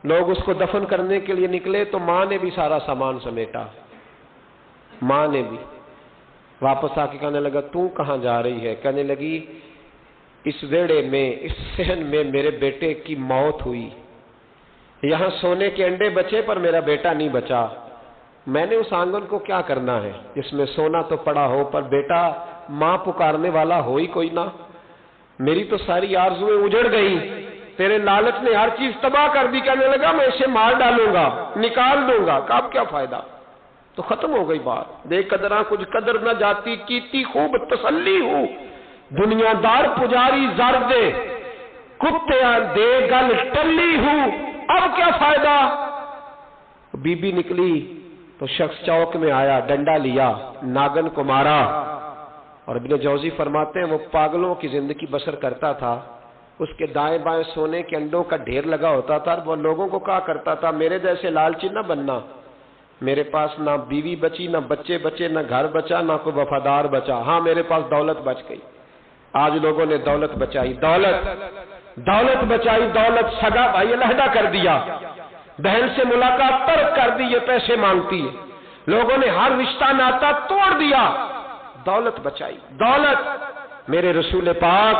لوگ اس کو دفن کرنے کے لیے نکلے تو ماں نے بھی سارا سامان سمیٹا. ماں نے بھی واپس آ کے کہنے لگا تو کہاں جا رہی ہے؟ کہنے لگی اس ویڑے میں، اس صحن میں میرے بیٹے کی موت ہوئی. یہاں سونے کے انڈے بچے پر میرا بیٹا نہیں بچا. میں نے اس آنگن کو کیا کرنا ہے جس میں سونا تو پڑا ہو پر بیٹا ماں پکارنے والا ہو ہی کوئی نہ. میری تو ساری آرزویں اجڑ گئی، تیرے لالچ نے ہر چیز تباہ کر دی. کہنے لگا میں اسے مار ڈالوں گا، نکال دوں گا. اب کیا فائدہ؟ تو ختم ہو گئی بات. بے قدراں کچھ قدر نہ جاتی، کیتی خوب تسلی ہوں. دنیا دار پجاری زر دے، کتے دے گل ٹلی ہوں. اب کیا فائدہ؟ بی بی نکلی تو شخص چوک میں آیا، ڈنڈا لیا، ناگن کو مارا. اور ابن جوزی فرماتے ہیں وہ پاگلوں کی زندگی بسر کرتا تھا. اس کے دائیں بائیں سونے کے انڈوں کا ڈھیر لگا ہوتا تھا. وہ لوگوں کو کہا کرتا تھا میرے جیسے لالچی نہ بننا. میرے پاس نہ بیوی بچی، نہ بچے بچے، نہ گھر بچا، نہ کوئی وفادار بچا. ہاں میرے پاس دولت بچ گئی. آج لوگوں نے دولت بچائی، دولت بچائی، دولت سگا بھائی علیحدہ کر دیا. بہن سے ملاقات ترک کر دی، یہ پیسے مانگتی ہے، لوگوں نے ہر رشتہ ناتا توڑ دیا، دولت بچائی۔ دولت، میرے رسول پاک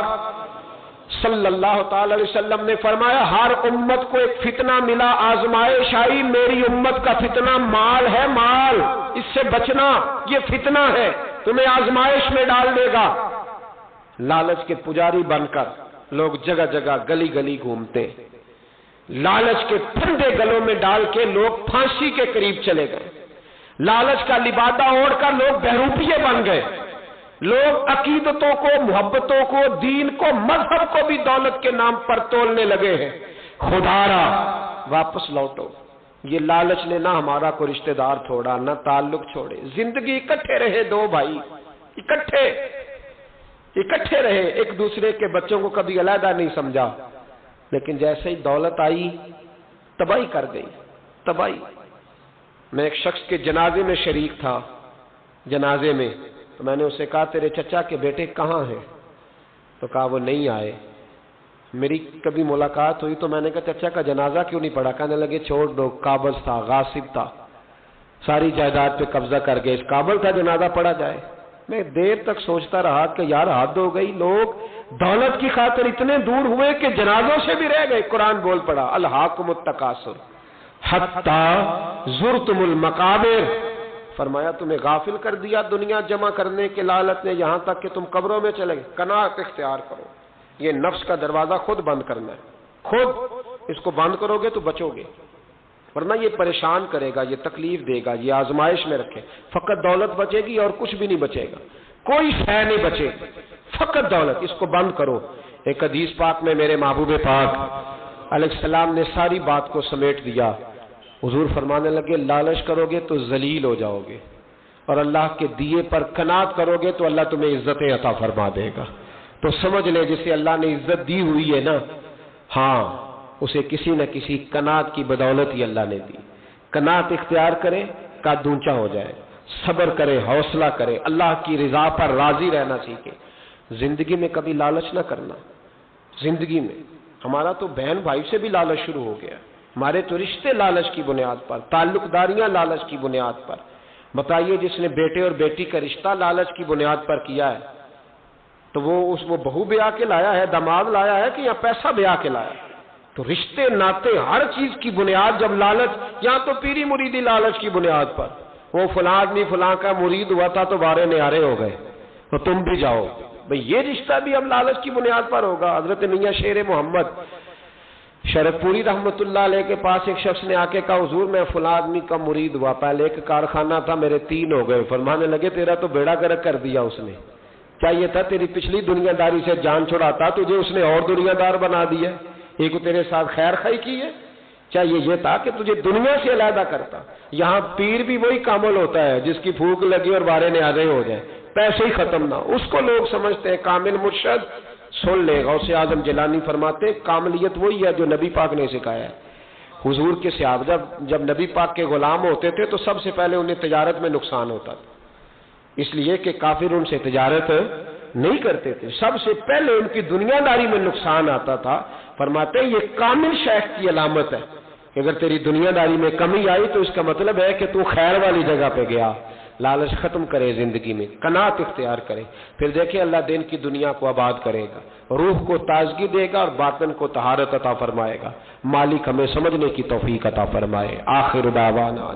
صلی اللہ تعالی علیہ وسلم نے فرمایا ہر امت کو ایک فتنہ ملا، آزمائش آئی، میری امت کا فتنہ مال ہے، مال، اس سے بچنا، یہ فتنہ ہے، تمہیں آزمائش میں ڈال دے گا۔ لالچ کے پجاری بن کر لوگ جگہ جگہ گلی گلی گھومتے، لالچ کے پھندے گلوں میں ڈال کے لوگ پھانسی کے قریب چلے گئے، لالچ کا لبادہ اوڑھ کر لوگ بہروپیے بن گئے، لوگ عقیدتوں کو، محبتوں کو، دین کو، مذہب کو بھی دولت کے نام پر تولنے لگے ہیں۔ خدا را واپس لوٹو، یہ لالچ نے نہ ہمارا کوئی رشتہ دار چھوڑا، نہ تعلق چھوڑے، زندگی اکٹھے رہے، دو بھائی اکٹھے رہے، ایک دوسرے کے بچوں کو کبھی علیحدہ نہیں سمجھا، لیکن جیسے ہی دولت آئی تباہی کر گئی، تباہی۔ میں ایک شخص کے جنازے میں شریک تھا، جنازے میں، تو میں نے اسے کہا تیرے چچا کے بیٹے کہاں ہیں؟ تو کہا وہ نہیں آئے۔ میری کبھی ملاقات ہوئی تو میں نے کہا چچا کا جنازہ کیوں نہیں پڑھا؟ کہنے لگے چھوڑ دو، قابض تھا، غاصب تھا، ساری جائیداد پہ قبضہ کر گئے، اس قابل تھا جنازہ پڑھا جائے؟ میں دیر تک سوچتا رہا کہ یار حد ہو گئی، لوگ دولت کی خاطر اتنے دور ہوئے کہ جنازوں سے بھی رہ گئے۔ قرآن بول پڑا الہاکم التکاثر حتی زرتم المقابر، فرمایا تمہیں غافل کر دیا دنیا جمع کرنے کے لالچ نے، یہاں تک کہ تم قبروں میں چلے گئے۔ قناعت اختیار کرو، یہ نفس کا دروازہ خود بند کرنا ہے، خود اس کو بند کرو گے تو بچو گے، ورنہ یہ پریشان کرے گا، یہ تکلیف دے گا، یہ آزمائش میں رکھے۔ فقط دولت بچے گی اور کچھ بھی نہیں بچے گا، کوئی شے نہیں بچے گی، فقط دولت، اس کو بند کرو۔ ایک حدیث پاک میں میرے محبوب پاک علیہ السلام نے ساری بات کو سمیٹ دیا۔ حضور فرمانے لگے لالچ کرو گے تو ذلیل ہو جاؤ گے، اور اللہ کے دیے پر قناعت کرو گے تو اللہ تمہیں عزت عطا فرما دے گا۔ تو سمجھ لے جسے اللہ نے عزت دی ہوئی ہے نا، ہاں اسے کسی نہ کسی قناعت کی بدولت ہی اللہ نے دی۔ قناعت اختیار کرے، قد اونچا ہو جائے، صبر کرے، حوصلہ کرے، اللہ کی رضا پر راضی رہنا سیکھے۔ زندگی میں کبھی لالچ نہ کرنا۔ زندگی میں ہمارا تو بہن بھائی سے بھی لالچ شروع ہو گیا، ہمارے تو رشتے لالچ کی بنیاد پر، تعلق داریاں لالچ کی بنیاد پر۔ بتائیے جس نے بیٹے اور بیٹی کا رشتہ لالچ کی بنیاد پر کیا ہے تو وہ بہو بیاہ کے لایا ہے، داماد لایا ہے کہ یا پیسہ بیاہ کے لایا ہے؟ تو رشتے ناتے ہر چیز کی بنیاد جب لالچ، یہاں تو پیری مریدی لالچ کی بنیاد پر، وہ فلاں آدمی فلاں کا مرید ہوا تھا تو بارے نیارے ہو گئے تو تم بھی جاؤ، بھئی یہ رشتہ بھی اب لالچ کی بنیاد پر ہوگا۔ حضرت میاں شیر محمد شرف پوری رحمت اللہ علیہ کے پاس ایک شخص نے آ کے کہا حضور میں فلاں آدمی کا مرید ہوا، پہلے ایک کارخانہ تھا میرے 3 ہو گئے۔ فرمانے لگے تیرا تو بیڑا گرک کر دیا اس نے، چاہیے تھا تیری پچھلی دنیا داری سے جان چھڑاتا، تجھے اس نے اور دنیا دار بنا دیا، ایک تیرے ساتھ خیر خائی کی ہے، چاہیے یہ تھا کہ تجھے دنیا سے علیحدہ کرتا۔ یہاں پیر بھی وہی کامل ہوتا ہے جس کی پھونک لگی اور بارے نیازے ہو جائے، پیسے ہی ختم نہ، اس کو لوگ سمجھتے ہیں کامل مرشد۔ سن لے، غوث اعظم جیلانی فرماتے کاملیت وہی ہے جو نبی پاک نے سکھایا ہے۔ حضور کے صحابہ جب نبی پاک کے غلام ہوتے تھے تو سب سے پہلے انہیں تجارت میں نقصان ہوتا تھا، اس لیے کہ کافر ان سے تجارت نہیں کرتے تھے، سب سے پہلے ان کی دنیا داری میں نقصان آتا تھا۔ فرماتے ہیں یہ کامل شیخ کی علامت ہے کہ اگر تیری دنیا داری میں کمی آئی تو اس کا مطلب ہے کہ تو خیر والی جگہ پہ گیا۔ لالچ ختم کرے زندگی میں، قناعت اختیار کرے، پھر دیکھیں اللہ دین کی دنیا کو آباد کرے گا، روح کو تازگی دے گا اور باطن کو طہارت عطا فرمائے گا۔ مالک ہمیں سمجھنے کی توفیق عطا فرمائے۔ آخر دعوانا